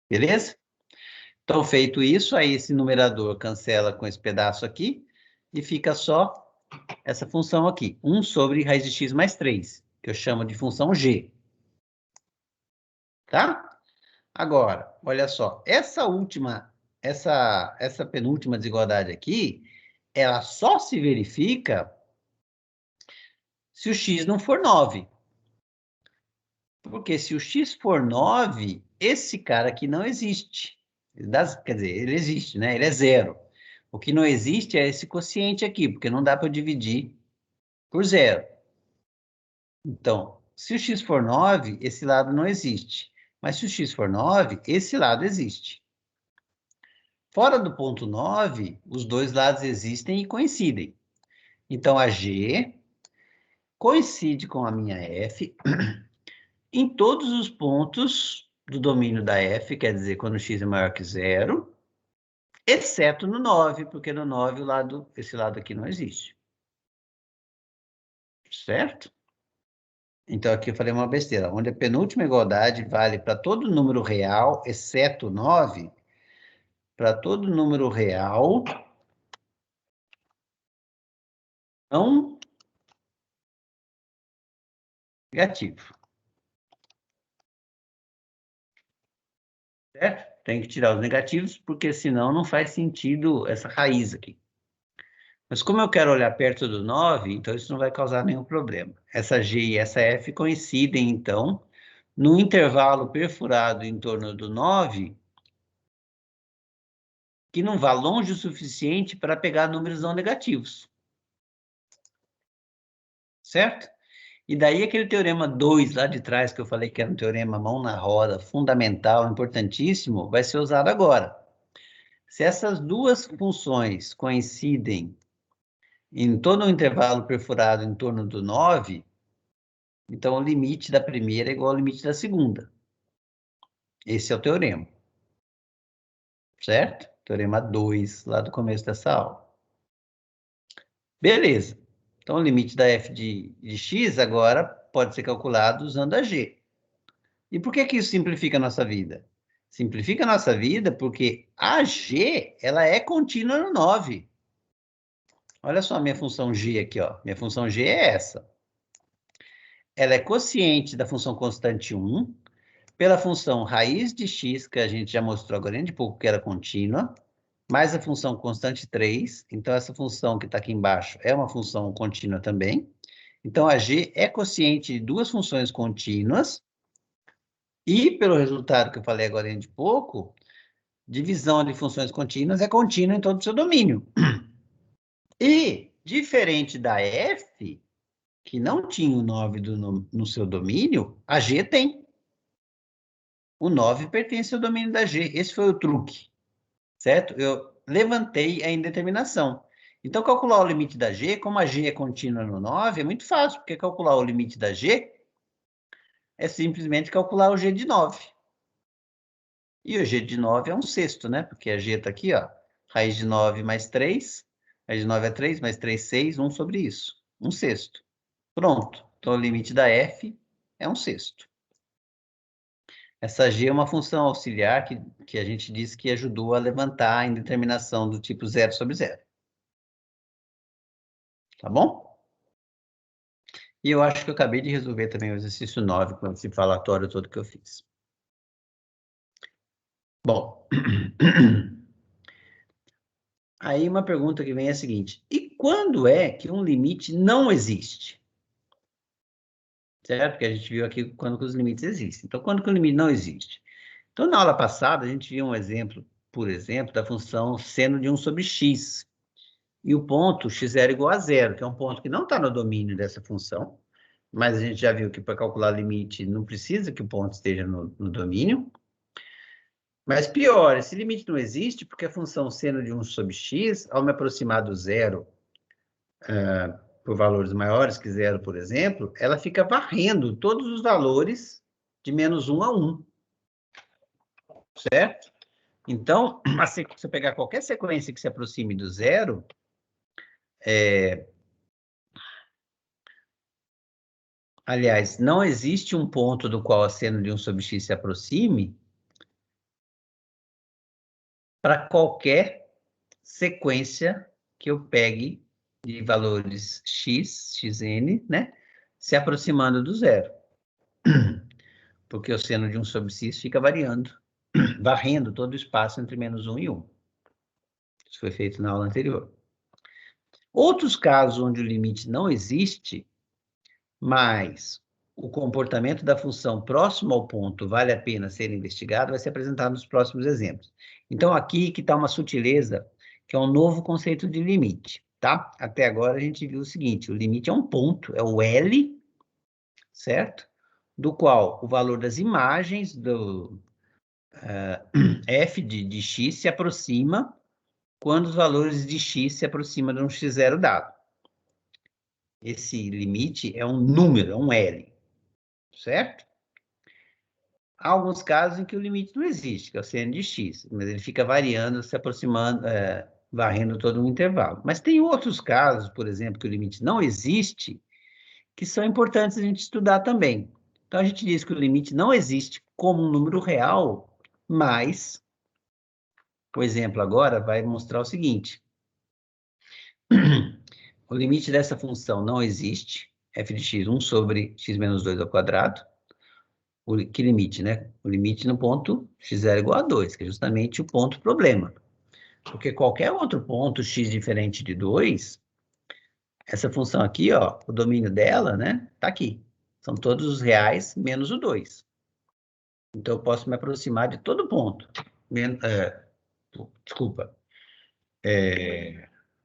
Beleza? Então, feito isso, aí esse numerador cancela com esse pedaço aqui e fica só essa função aqui, 1 sobre raiz de x mais 3, que eu chamo de função g. Tá? Agora, olha só, essa penúltima desigualdade aqui, ela só se verifica se o x não for 9. Porque se o x for 9, esse cara aqui não existe. Quer dizer, ele existe, né? Ele é 0. O que não existe é esse quociente aqui, porque não dá para dividir por 0. Então, se o x for 9, esse lado não existe. Mas se o x for 9, esse lado existe. Fora do ponto 9, os dois lados existem e coincidem. Então, a G coincide com a minha F em todos os pontos do domínio da F, quer dizer, quando x é maior que 0, exceto no 9, porque no 9 esse lado aqui não existe. Certo? Então, aqui eu falei uma besteira. Onde a penúltima igualdade vale para todo número real, exceto 9, para todo número real não negativo. Certo? Tem que tirar os negativos, porque senão não faz sentido essa raiz aqui. Mas como eu quero olhar perto do 9, então isso não vai causar nenhum problema. Essa G e essa F coincidem, então, no intervalo perfurado em torno do 9, que não vá longe o suficiente para pegar números não negativos. Certo? E daí aquele teorema 2 lá de trás, que eu falei que era um teorema mão na roda, fundamental, importantíssimo, vai ser usado agora. Se essas duas funções coincidem em todo um intervalo perfurado em torno do 9, então o limite da primeira é igual ao limite da segunda. Esse é o teorema. Certo? Teorema 2, lá do começo dessa aula. Beleza. Então, o limite da f de x agora pode ser calculado usando a g. E por que isso simplifica a nossa vida? Simplifica a nossa vida porque a g, ela é contínua no 9. Olha só a minha função g aqui, ó. Minha função g é essa. Ela é quociente da função constante 1 pela função raiz de x, que a gente já mostrou agora de pouco que era contínua, mais a função constante 3. Então, essa função que está aqui embaixo é uma função contínua também. Então, a g é quociente de duas funções contínuas. E, pelo resultado que eu falei agora de pouco, divisão de funções contínuas é contínua em todo o seu domínio. E, diferente da f, que não tinha o 9 no seu domínio, a g tem. O 9 pertence ao domínio da g. Esse foi o truque. Certo? Eu levantei a indeterminação. Então, calcular o limite da g, como a g é contínua no 9, é muito fácil, porque calcular o limite da g é simplesmente calcular o g de 9. E o g de 9 é um sexto, né? Porque a g está aqui, ó. Raiz de 9 mais 3. Raiz de 9 é 3, mais 3, 6, 1 sobre isso. Um sexto. Pronto. Então, o limite da f é um sexto. Essa g é uma função auxiliar que a gente disse que ajudou a levantar a indeterminação do tipo 0 sobre 0. Tá bom? E eu acho que eu acabei de resolver também o exercício 9 com esse falatório todo que eu fiz. Bom, aí uma pergunta que vem é a seguinte: e quando é que um limite não existe? Certo? Porque a gente viu aqui quando que os limites existem. Então, quando que o limite não existe? Então, na aula passada, a gente viu um exemplo, por exemplo, da função seno de 1 sobre x. E o ponto x0 igual a 0, que é um ponto que não está no domínio dessa função, mas a gente já viu que para calcular limite não precisa que o ponto esteja no domínio. Mas pior, esse limite não existe porque a função seno de 1 sobre x, ao me aproximar do zero por valores maiores que zero, por exemplo, ela fica varrendo todos os valores de menos 1 a 1. Certo? Então, se você pegar qualquer sequência que se aproxime do zero, aliás, não existe um ponto do qual a seno de 1 sobre x se aproxime para qualquer sequência que eu pegue de valores x, xn, né, se aproximando do zero. Porque o seno de 1 sobre x fica variando, varrendo todo o espaço entre menos 1 e 1. Isso foi feito na aula anterior. Outros casos onde o limite não existe, mas o comportamento da função próximo ao ponto vale a pena ser investigado, vai ser apresentado nos próximos exemplos. Então, aqui que está uma sutileza, que é um novo conceito de limite, tá? Até agora a gente viu o seguinte: o limite é um ponto, é o L, certo? Do qual o valor das imagens do f de x se aproxima quando os valores de x se aproximam de um x0 dado. Esse limite é um número, é um L, certo? Há alguns casos em que o limite não existe, que é o seno de x, mas ele fica variando, se aproximando, varrendo todo um intervalo. Mas tem outros casos, por exemplo, que o limite não existe, que são importantes a gente estudar também. Então, a gente diz que o limite não existe como um número real, mas o exemplo agora vai mostrar o seguinte: o limite dessa função não existe, f de x, 1 sobre x menos 2 ao quadrado. Que limite, né? O limite no ponto x0 igual a 2, que é justamente o ponto problema. Porque qualquer outro ponto x diferente de 2, essa função aqui, ó, o domínio dela, né, tá aqui. São todos os reais menos o 2. Então, eu posso me aproximar de todo ponto. Desculpa.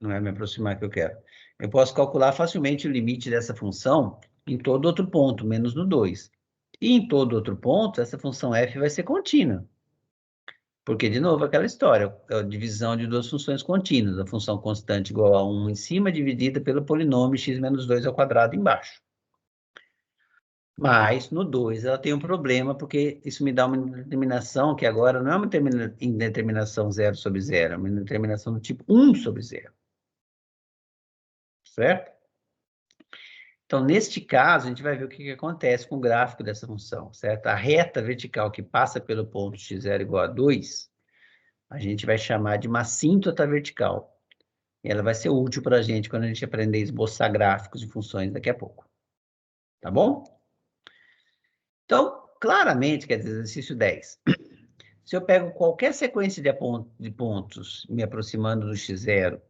Não é me aproximar que eu quero. Eu posso calcular facilmente o limite dessa função em todo outro ponto, menos no 2. E em todo outro ponto, essa função f vai ser contínua. Porque, de novo, aquela história, é a divisão de duas funções contínuas, a função constante igual a 1 em cima, dividida pelo polinômio x menos 2 ao quadrado embaixo. Mas, no 2, ela tem um problema, porque isso me dá uma indeterminação que agora não é uma indeterminação 0 sobre 0, é uma indeterminação do tipo 1 sobre 0. Certo? Então, neste caso, a gente vai ver o que acontece com o gráfico dessa função, certo? A reta vertical que passa pelo ponto x0 igual a 2, a gente vai chamar de uma assíntota vertical. E ela vai ser útil para a gente quando a gente aprender a esboçar gráficos de funções daqui a pouco. Tá bom? Então, claramente, quer dizer, exercício 10. Se eu pego qualquer sequência de pontos me aproximando do x0,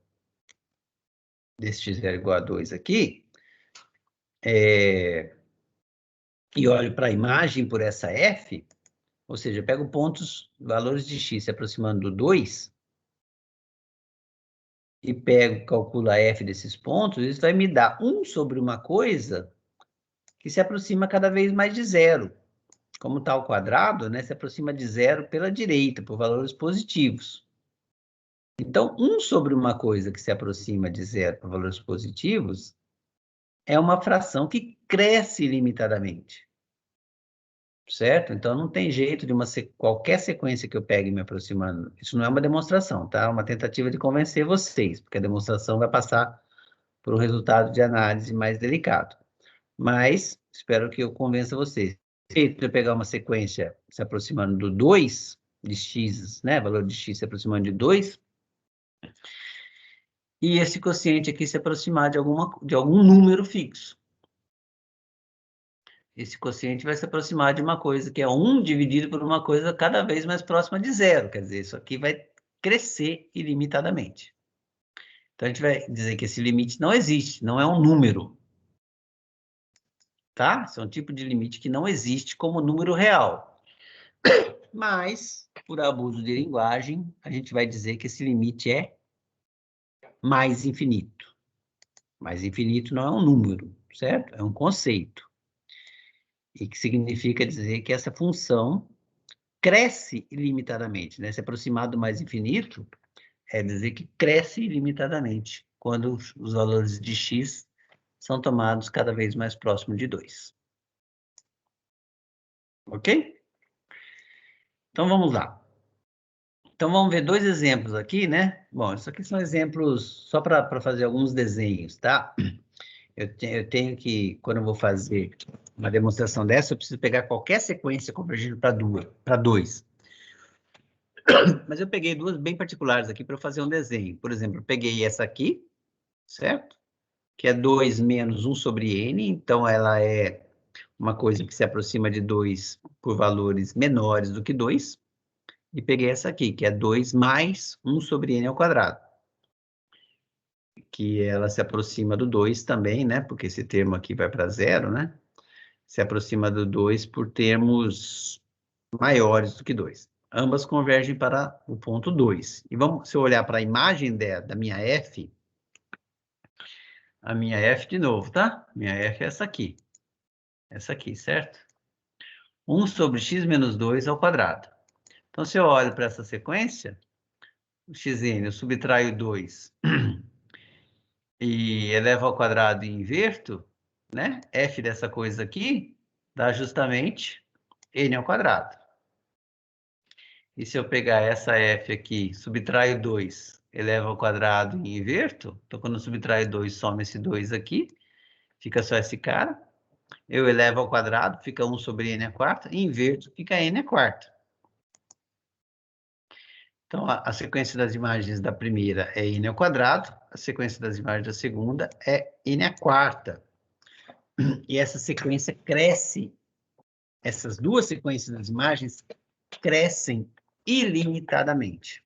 desse x0 igual a 2 aqui, e olho para a imagem por essa f, ou seja, eu pego pontos, valores de x se aproximando do 2, e calculo a f desses pontos, isso vai me dar 1 sobre uma coisa que se aproxima cada vez mais de zero. Como está ao quadrado, né, se aproxima de zero pela direita, por valores positivos. Então, 1 sobre uma coisa que se aproxima de zero por valores positivos é uma fração que cresce ilimitadamente. Certo? Então, não tem jeito de qualquer sequência que eu pegue me aproximando. Isso não é uma demonstração, tá? É uma tentativa de convencer vocês, porque a demonstração vai passar por um resultado de análise mais delicado. Mas, espero que eu convença vocês. Se eu pegar uma sequência se aproximando do 2, de x, né? Valor de x se aproximando de 2, e esse quociente aqui se aproximar de algum número fixo. Esse quociente vai se aproximar de uma coisa que é 1 dividido por uma coisa cada vez mais próxima de zero. Quer dizer, isso aqui vai crescer ilimitadamente. Então, a gente vai dizer que esse limite não existe, não é um número. Tá? Esse é um tipo de limite que não existe como número real. Mas, por abuso de linguagem, a gente vai dizer que esse limite é mais infinito. Mais infinito não é um número, certo? É um conceito. E que significa dizer que essa função cresce ilimitadamente, né? Se aproximar do mais infinito é dizer que cresce ilimitadamente quando os valores de x são tomados cada vez mais próximo de 2. Ok? Então, vamos lá. Então, vamos ver dois exemplos aqui, né? Bom, isso aqui são exemplos só para fazer alguns desenhos, tá? Eu tenho que, quando eu vou fazer uma demonstração dessa, eu preciso pegar qualquer sequência convergindo para 2. Mas eu peguei duas bem particulares aqui para fazer um desenho. Por exemplo, eu peguei essa aqui, certo? Que é 2 menos 1 sobre n, então ela é uma coisa que se aproxima de 2 por valores menores do que 2. E peguei essa aqui, que é 2 mais 1 sobre n ao quadrado. Que ela se aproxima do 2 também, né? Porque esse termo aqui vai para zero, né? Se aproxima do 2 por termos maiores do que 2. Ambas convergem para o ponto 2. E se eu olhar para a imagem da minha f, a minha f de novo, tá? Minha f é essa aqui. Essa aqui, certo? 1 sobre x menos 2 ao quadrado. Então, se eu olho para essa sequência, o xn, eu subtraio 2 e elevo ao quadrado e inverto, né? F dessa coisa aqui dá justamente n ao quadrado. E se eu pegar essa f aqui, subtraio 2, elevo ao quadrado e inverto, então quando eu subtraio 2, soma esse 2 aqui, fica só esse cara. Eu elevo ao quadrado, fica 1 sobre n à quarta, e inverto, fica n à quarta. Então, a sequência das imagens da primeira é n ao quadrado, a sequência das imagens da segunda é n à quarta. E essa sequência cresce, essas duas sequências das imagens crescem ilimitadamente.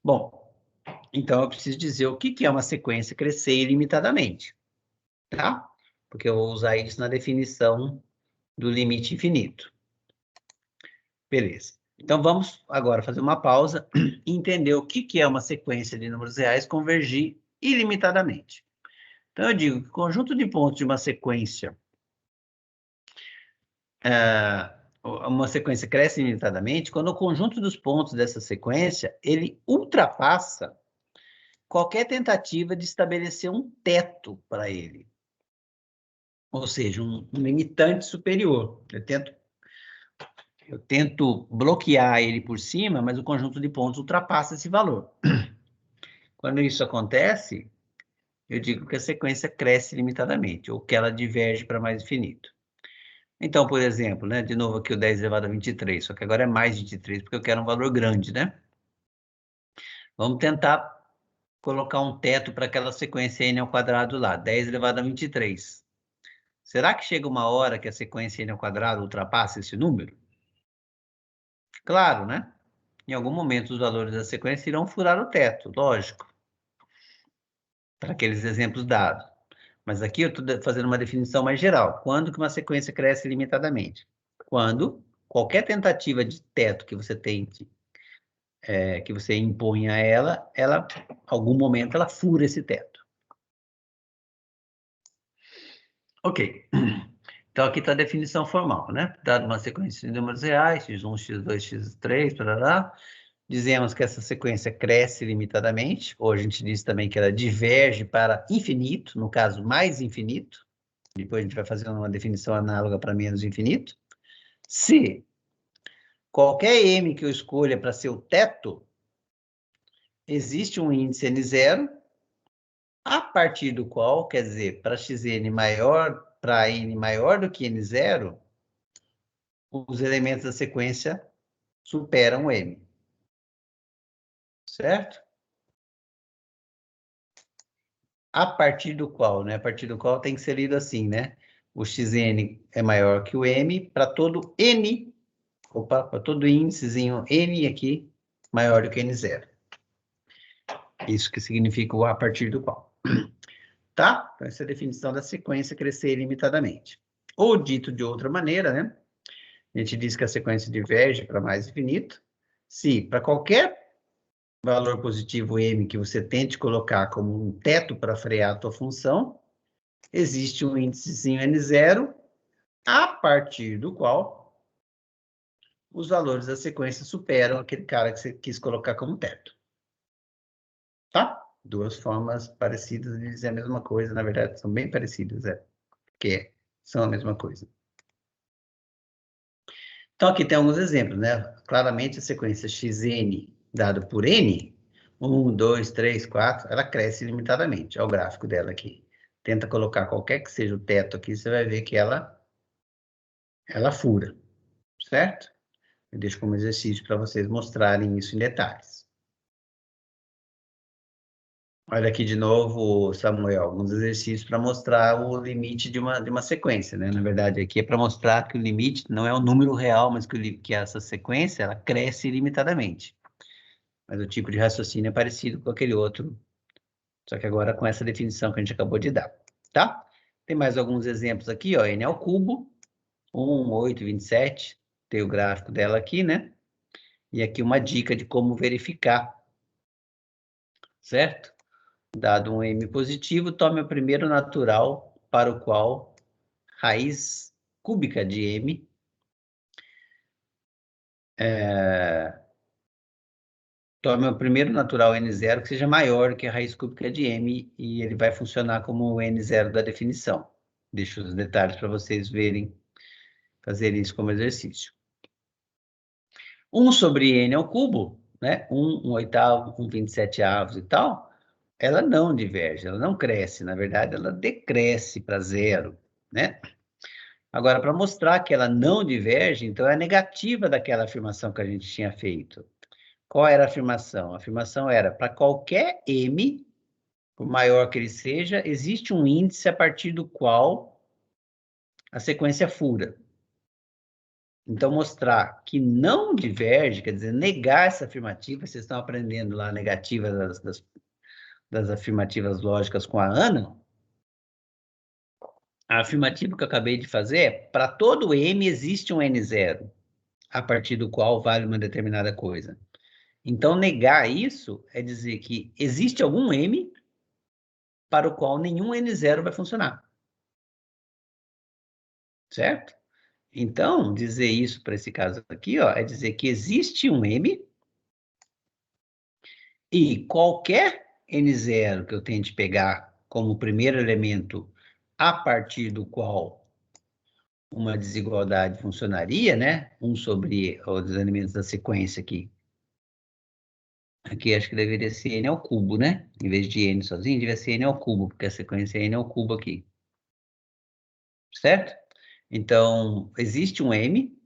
Bom, então eu preciso dizer o que é uma sequência crescer ilimitadamente, tá? Porque eu vou usar isso na definição do limite infinito. Beleza. Então, vamos agora fazer uma pausa e entender o que é uma sequência de números reais convergir ilimitadamente. Então, eu digo que o conjunto de pontos de uma sequência cresce ilimitadamente quando o conjunto dos pontos dessa sequência, ele ultrapassa qualquer tentativa de estabelecer um teto para ele. Ou seja, um limitante superior. Eu tento bloquear ele por cima, mas o conjunto de pontos ultrapassa esse valor. Quando isso acontece, eu digo que a sequência cresce limitadamente, ou que ela diverge para mais infinito. Então, por exemplo, né, de novo aqui o 10 elevado a 23, só que agora é mais 23, porque eu quero um valor grande, né? Vamos tentar colocar um teto para aquela sequência n ao quadrado lá, 10 elevado a 23. Será que chega uma hora que a sequência n ao quadrado ultrapassa esse número? Claro, né? Em algum momento os valores da sequência irão furar o teto, lógico, para aqueles exemplos dados. Mas aqui eu estou fazendo uma definição mais geral. Quando que uma sequência cresce limitadamente? Quando qualquer tentativa de teto que você tente, que você imponha a ela, em algum momento, ela fura esse teto. Ok. Então, aqui está a definição formal, né? Dada uma sequência de números reais, x1, x2, x3, tarará, dizemos que essa sequência cresce limitadamente, ou a gente diz também que ela diverge para infinito, no caso, mais infinito. Depois a gente vai fazer uma definição análoga para menos infinito. Se qualquer m que eu escolha para ser o teto, existe um índice n0, a partir do qual, quer dizer, para xn maior, para n maior do que n0, os elementos da sequência superam o m. Certo? A partir do qual, né? A partir do qual tem que ser lido assim, né? O xn é maior que o m para todo n, para todo índicezinho n aqui, maior do que n0. Isso que significa o a partir do qual. Tá? Então, essa é a definição da sequência crescer ilimitadamente. Ou dito de outra maneira, né? A gente diz que a sequência diverge para mais infinito se, para qualquer valor positivo m que você tente colocar como um teto para frear a tua função, existe um índicezinho n0, a partir do qual os valores da sequência superam aquele cara que você quis colocar como teto. Tá? Duas formas parecidas de dizer a mesma coisa, na verdade, são bem parecidas, porque são a mesma coisa. Então, aqui tem alguns exemplos, né? Claramente, a sequência xn dada por n, 1, 2, 3, 4, ela cresce limitadamente. Olha o gráfico dela aqui. Tenta colocar qualquer que seja o teto aqui, você vai ver que ela fura, certo? Eu deixo como exercício para vocês mostrarem isso em detalhes. Olha aqui de novo, Samuel, alguns exercícios para mostrar o limite de uma sequência, né? Na verdade, aqui é para mostrar que o limite não é o número real, mas que essa sequência, ela cresce ilimitadamente. Mas o tipo de raciocínio é parecido com aquele outro, só que agora com essa definição que a gente acabou de dar, tá? Tem mais alguns exemplos aqui, ó, n ao cubo, 1, 8, 27, tem o gráfico dela aqui, né? E aqui uma dica de como verificar, certo? Dado um m positivo, tome o primeiro natural para o qual raiz cúbica de m tome o primeiro natural n0 que seja maior que a raiz cúbica de m e ele vai funcionar como o n0 da definição. Deixo os detalhes para vocês verem, fazer isso como exercício. 1 sobre n ao cubo, né? 1 oitavo, 1 27 avos e tal, ela não diverge, ela não cresce, na verdade, ela decresce para zero, né? Agora, para mostrar que ela não diverge, então é a negativa daquela afirmação que a gente tinha feito. Qual era a afirmação? A afirmação era, para qualquer m, por maior que ele seja, existe um índice a partir do qual a sequência fura. Então, mostrar que não diverge, quer dizer, negar essa afirmativa, vocês estão aprendendo lá a negativa das afirmativas lógicas com a Ana. A afirmativa que eu acabei de fazer é, para todo m existe um n0, a partir do qual vale uma determinada coisa. Então, negar isso é dizer que existe algum m para o qual nenhum N0 vai funcionar. Certo? Então, dizer isso para esse caso aqui, ó, é dizer que existe um M e qualquer N0 que eu tente pegar como primeiro elemento a partir do qual uma desigualdade funcionaria, né? 1 sobre os elementos da sequência aqui. Aqui acho que deveria ser N ao cubo, né? Em vez de N sozinho, devia ser N ao cubo, porque a sequência é N ao cubo aqui. Certo? Então, existe um M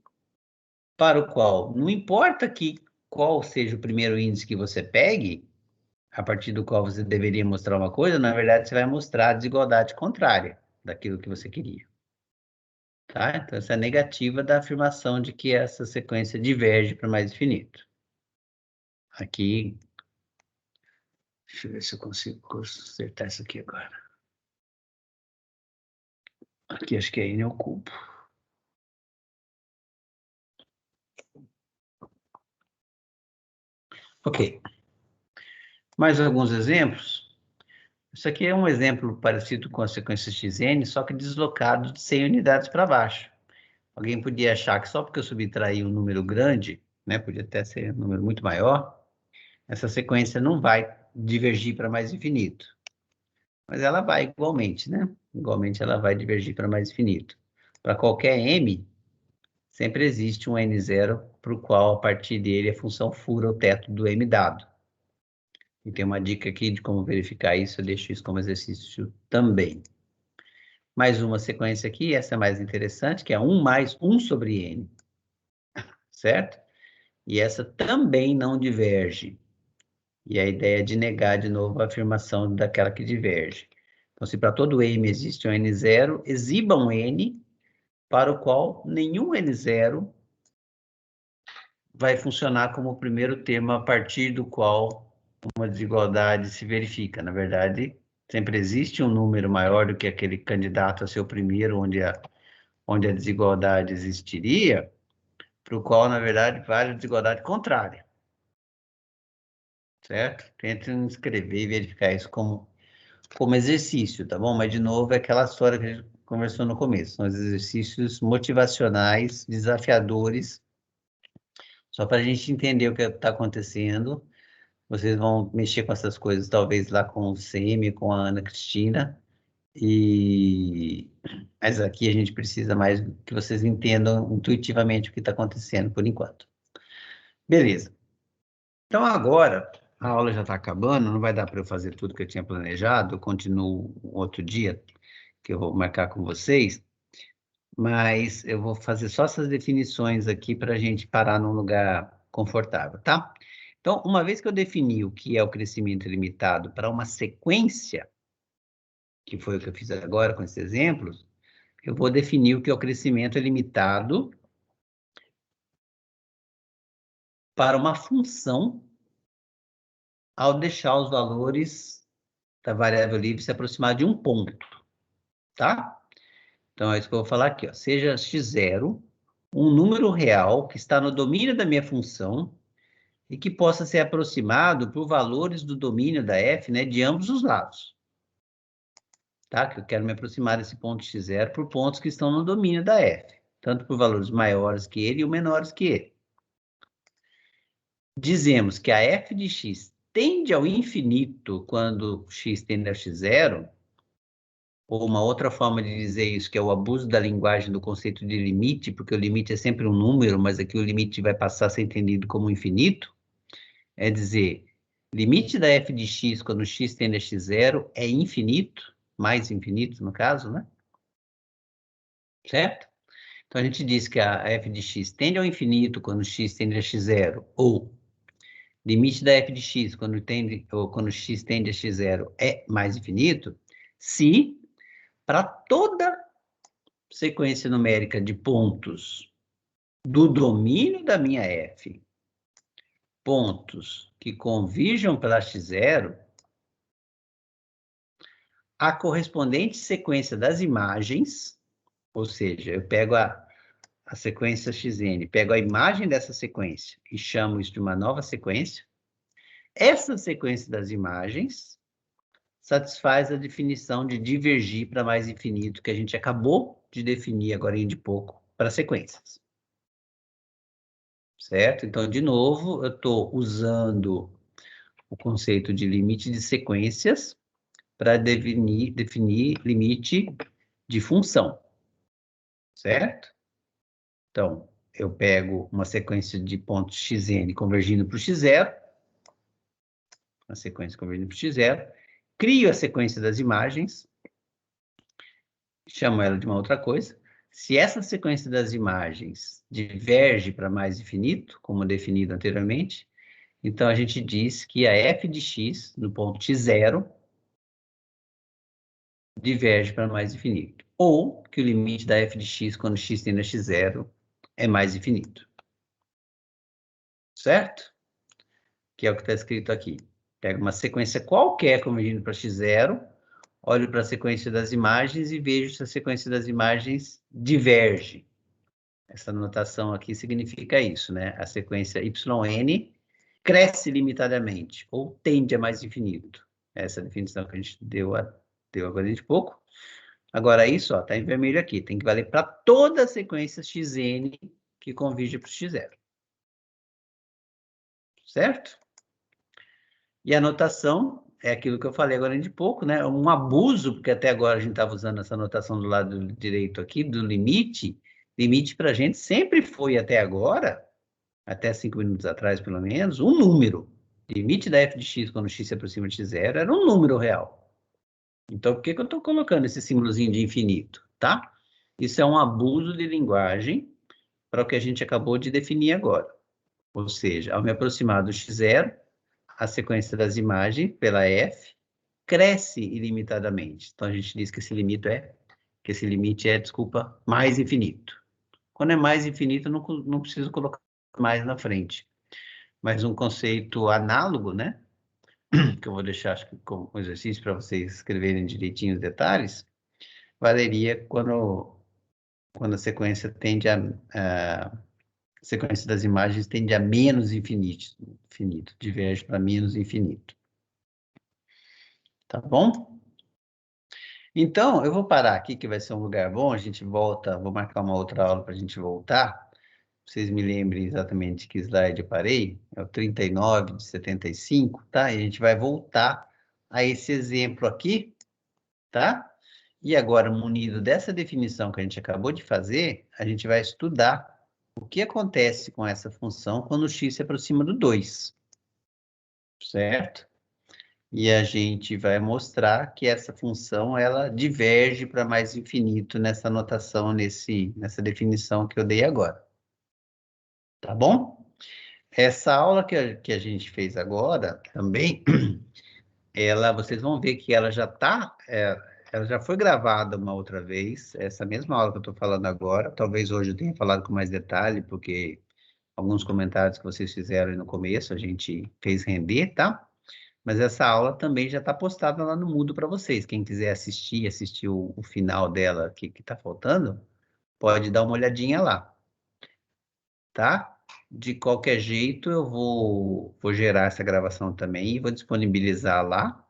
para o qual, não importa qual seja o primeiro índice que você pegue, a partir do qual você deveria mostrar uma coisa, na verdade, você vai mostrar a desigualdade contrária daquilo que você queria. Tá? Então, essa é a negativa da afirmação de que essa sequência diverge para mais infinito. Aqui, deixa eu ver se eu consigo consertar isso aqui agora. Aqui acho que é N ao cubo. Ok. Mais alguns exemplos? Isso aqui é um exemplo parecido com a sequência xn, só que deslocado de 100 unidades para baixo. Alguém podia achar que só porque eu subtrair um número grande, né, podia até ser um número muito maior, essa sequência não vai divergir para mais infinito. Mas ela vai igualmente, né? Igualmente ela vai divergir para mais infinito. Para qualquer m, sempre existe um n0 para o qual, a partir dele, a função fura o teto do m dado. E tem uma dica aqui de como verificar isso, eu deixo isso como exercício também. Mais uma sequência aqui, essa é mais interessante, que é 1 mais 1 sobre n. Certo? E essa também não diverge. E a ideia é de negar de novo a afirmação daquela que diverge. Então, se para todo m existe um n0, exiba um n para o qual nenhum n0 vai funcionar como o primeiro termo a partir do qual uma desigualdade se verifica. Na verdade, sempre existe um número maior do que aquele candidato a ser o primeiro, onde a desigualdade existiria, para o qual, na verdade, vale a desigualdade contrária. Certo? Tentem escrever e verificar isso como exercício, tá bom? Mas, de novo, é aquela história que a gente conversou no começo. São os exercícios motivacionais, desafiadores, só para a gente entender o que está acontecendo. Vocês vão mexer com essas coisas, talvez, lá com o Semi, com a Ana Cristina. Mas aqui a gente precisa mais que vocês entendam intuitivamente o que está acontecendo, por enquanto. Beleza. Então, agora, a aula já está acabando, não vai dar para eu fazer tudo que eu tinha planejado, eu continuo um outro dia, que eu vou marcar com vocês, mas eu vou fazer só essas definições aqui para a gente parar num lugar confortável, tá? Então, uma vez que eu defini o que é o crescimento limitado para uma sequência, que foi o que eu fiz agora com esses exemplos, eu vou definir o que é o crescimento limitado para uma função ao deixar os valores da variável livre se aproximar de um ponto, tá? Então, é isso que eu vou falar aqui, ó. Seja x0 um número real que está no domínio da minha função e que possa ser aproximado por valores do domínio da f, né, de ambos os lados. Tá? Que eu quero me aproximar desse ponto x0 por pontos que estão no domínio da f, tanto por valores maiores que ele ou menores que ele. Dizemos que a f de x tende ao infinito quando x tende a x0, ou uma outra forma de dizer isso, que é o abuso da linguagem do conceito de limite, porque o limite é sempre um número, mas aqui o limite vai passar a ser entendido como infinito, é dizer, limite da f de x quando x tende a x0 é infinito, mais infinito no caso, né? Certo? Então, a gente diz que a f de x tende ao infinito quando x tende a x0, ou limite da f de x quando x tende a x0 é mais infinito, se para toda sequência numérica de pontos do domínio da minha f, pontos que convirjam para x0, a correspondente sequência das imagens, ou seja, eu pego a sequência xn, pego a imagem dessa sequência e chamo isso de uma nova sequência. Essa sequência das imagens satisfaz a definição de divergir para mais infinito que a gente acabou de definir agora de pouco para sequências. Certo? Então, de novo, eu estou usando o conceito de limite de sequências para definir limite de função. Certo? Então, eu pego uma sequência de pontos xn convergindo para o x0, uma sequência convergindo para o x0, crio a sequência das imagens, chamo ela de uma outra coisa. Se essa sequência das imagens diverge para mais infinito, como definido anteriormente, então a gente diz que a f de x, no ponto x0, diverge para mais infinito. Ou que o limite da f de x, quando x tende a x0, é mais infinito. Certo? Que é o que está escrito aqui. Pego uma sequência qualquer convergindo para x0, olho para a sequência das imagens e vejo se a sequência das imagens diverge. Essa notação aqui significa isso, né? A sequência yn cresce limitadamente, ou tende a mais infinito. Essa é a definição que a gente deu agora de pouco. Agora, isso está em vermelho aqui. Tem que valer para toda a sequência xn que converge para o x0. Certo? E a notação é aquilo que eu falei agora de pouco, né? Um abuso, porque até agora a gente estava usando essa notação do lado direito aqui, do limite. Limite para a gente sempre foi, até agora, até 5 minutos atrás, pelo menos, um número. Limite da f de x quando x se aproxima de x0 era um número real. Então, por que eu estou colocando esse símbolozinho de infinito, tá? Isso é um abuso de linguagem para o que a gente acabou de definir agora. Ou seja, ao me aproximar do x0, a sequência das imagens, pela f, cresce ilimitadamente. Então, a gente diz que esse limite é, desculpa, mais infinito. Quando é mais infinito, eu não preciso colocar mais na frente. Mas um conceito análogo, né? Que eu vou deixar, acho que, como exercício para vocês escreverem direitinho os detalhes, valeria quando a sequência tende a sequência das imagens tende a menos infinito, diverge para menos infinito. Tá bom? Então, eu vou parar aqui, que vai ser um lugar bom, a gente volta, vou marcar uma outra aula para a gente voltar. Vocês me lembrem exatamente que slide eu parei, é o 39 de 75, tá? E a gente vai voltar a esse exemplo aqui, tá? E agora, munido dessa definição que a gente acabou de fazer, a gente vai estudar o que acontece com essa função quando o x se aproxima do 2, certo? E a gente vai mostrar que essa função, ela diverge para mais infinito nessa notação, nessa definição que eu dei agora. Tá bom? Essa aula que a gente fez agora, também, vocês vão ver que ela já ela já foi gravada uma outra vez, essa mesma aula que eu estou falando agora, talvez hoje eu tenha falado com mais detalhe, porque alguns comentários que vocês fizeram aí no começo, a gente fez render, tá? Mas essa aula também já está postada lá no Moodle para vocês. Quem quiser assistir o final dela que está faltando, pode dar uma olhadinha lá. Tá? De qualquer jeito, eu vou gerar essa gravação também e vou disponibilizar lá.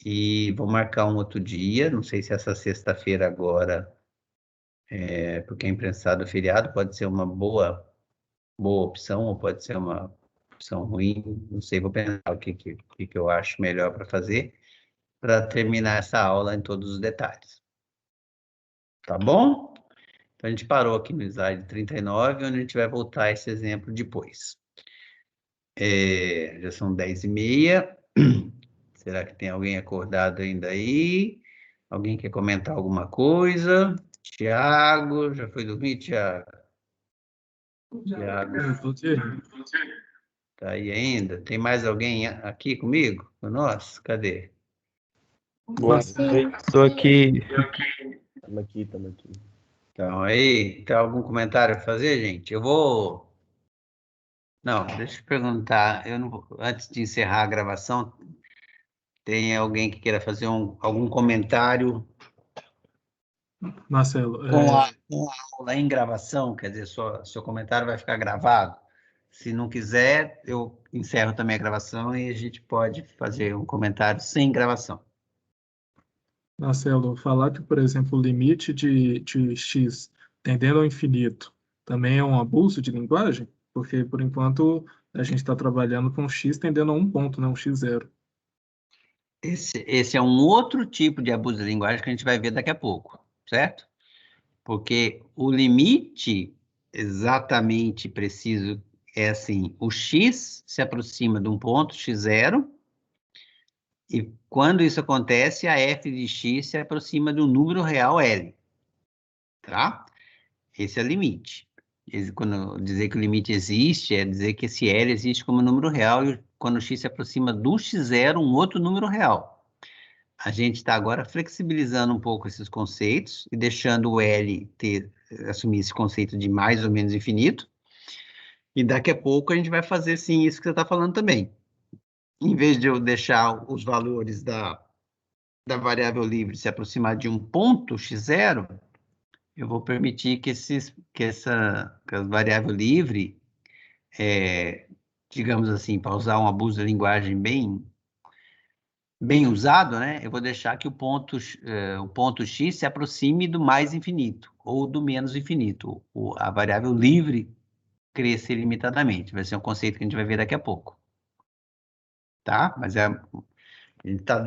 E vou marcar um outro dia, não sei se essa sexta-feira agora, porque é imprensado feriado, pode ser uma boa opção ou pode ser uma opção ruim, não sei, vou pensar o que eu acho melhor para fazer, para terminar essa aula em todos os detalhes. Tá bom? Então, a gente parou aqui no slide 39, onde a gente vai voltar a esse exemplo depois. Já são 10h30. Será que tem alguém acordado ainda aí? Alguém quer comentar alguma coisa? Tiago, já foi dormir, Tiago? Tiago, tá aí ainda? Tem mais alguém aqui comigo? Nossa, cadê? Boa noite, estou aqui. Estamos aqui. Então, aí, tem algum comentário a fazer, gente? Eu vou... Não, deixa eu perguntar. Eu não vou... Antes de encerrar a gravação, tem alguém que queira fazer algum comentário Marcelo, com a aula em gravação? Quer dizer, seu comentário vai ficar gravado. Se não quiser, eu encerro também a gravação e a gente pode fazer um comentário sem gravação. Marcelo, falar que, por exemplo, o limite de x tendendo ao infinito também é um abuso de linguagem? Porque, por enquanto, a gente está trabalhando com x tendendo a um ponto, né? Um x zero. Esse é um outro tipo de abuso de linguagem que a gente vai ver daqui a pouco, certo? Porque o limite exatamente preciso é assim, o x se aproxima de um ponto, x0, e quando isso acontece, a f de x se aproxima de um número real L, tá? Esse é o limite. Quando dizer que o limite existe, é dizer que esse L existe como número real, e quando o x se aproxima do x0, um outro número real. A gente está agora flexibilizando um pouco esses conceitos e deixando o L assumir esse conceito de mais ou menos infinito. E daqui a pouco a gente vai fazer, sim, isso que você está falando também. Em vez de eu deixar os valores da variável livre se aproximar de um ponto x0, eu vou permitir que a variável livre, digamos assim, para usar um abuso de linguagem bem usado, né? Eu vou deixar que o ponto x se aproxime do mais infinito ou do menos infinito. A variável livre cresça ilimitadamente. Vai ser um conceito que a gente vai ver daqui a pouco. Tá? Mas ele está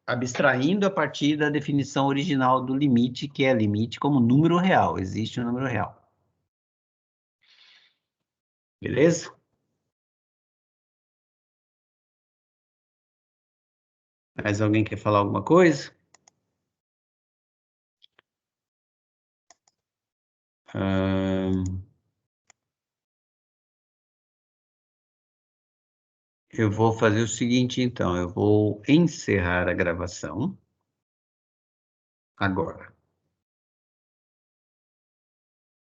abstraindo a partir da definição original do limite, que é limite como número real. Existe um número real. Beleza? Mais alguém quer falar alguma coisa? Eu vou fazer o seguinte, então. Eu vou encerrar a gravação agora.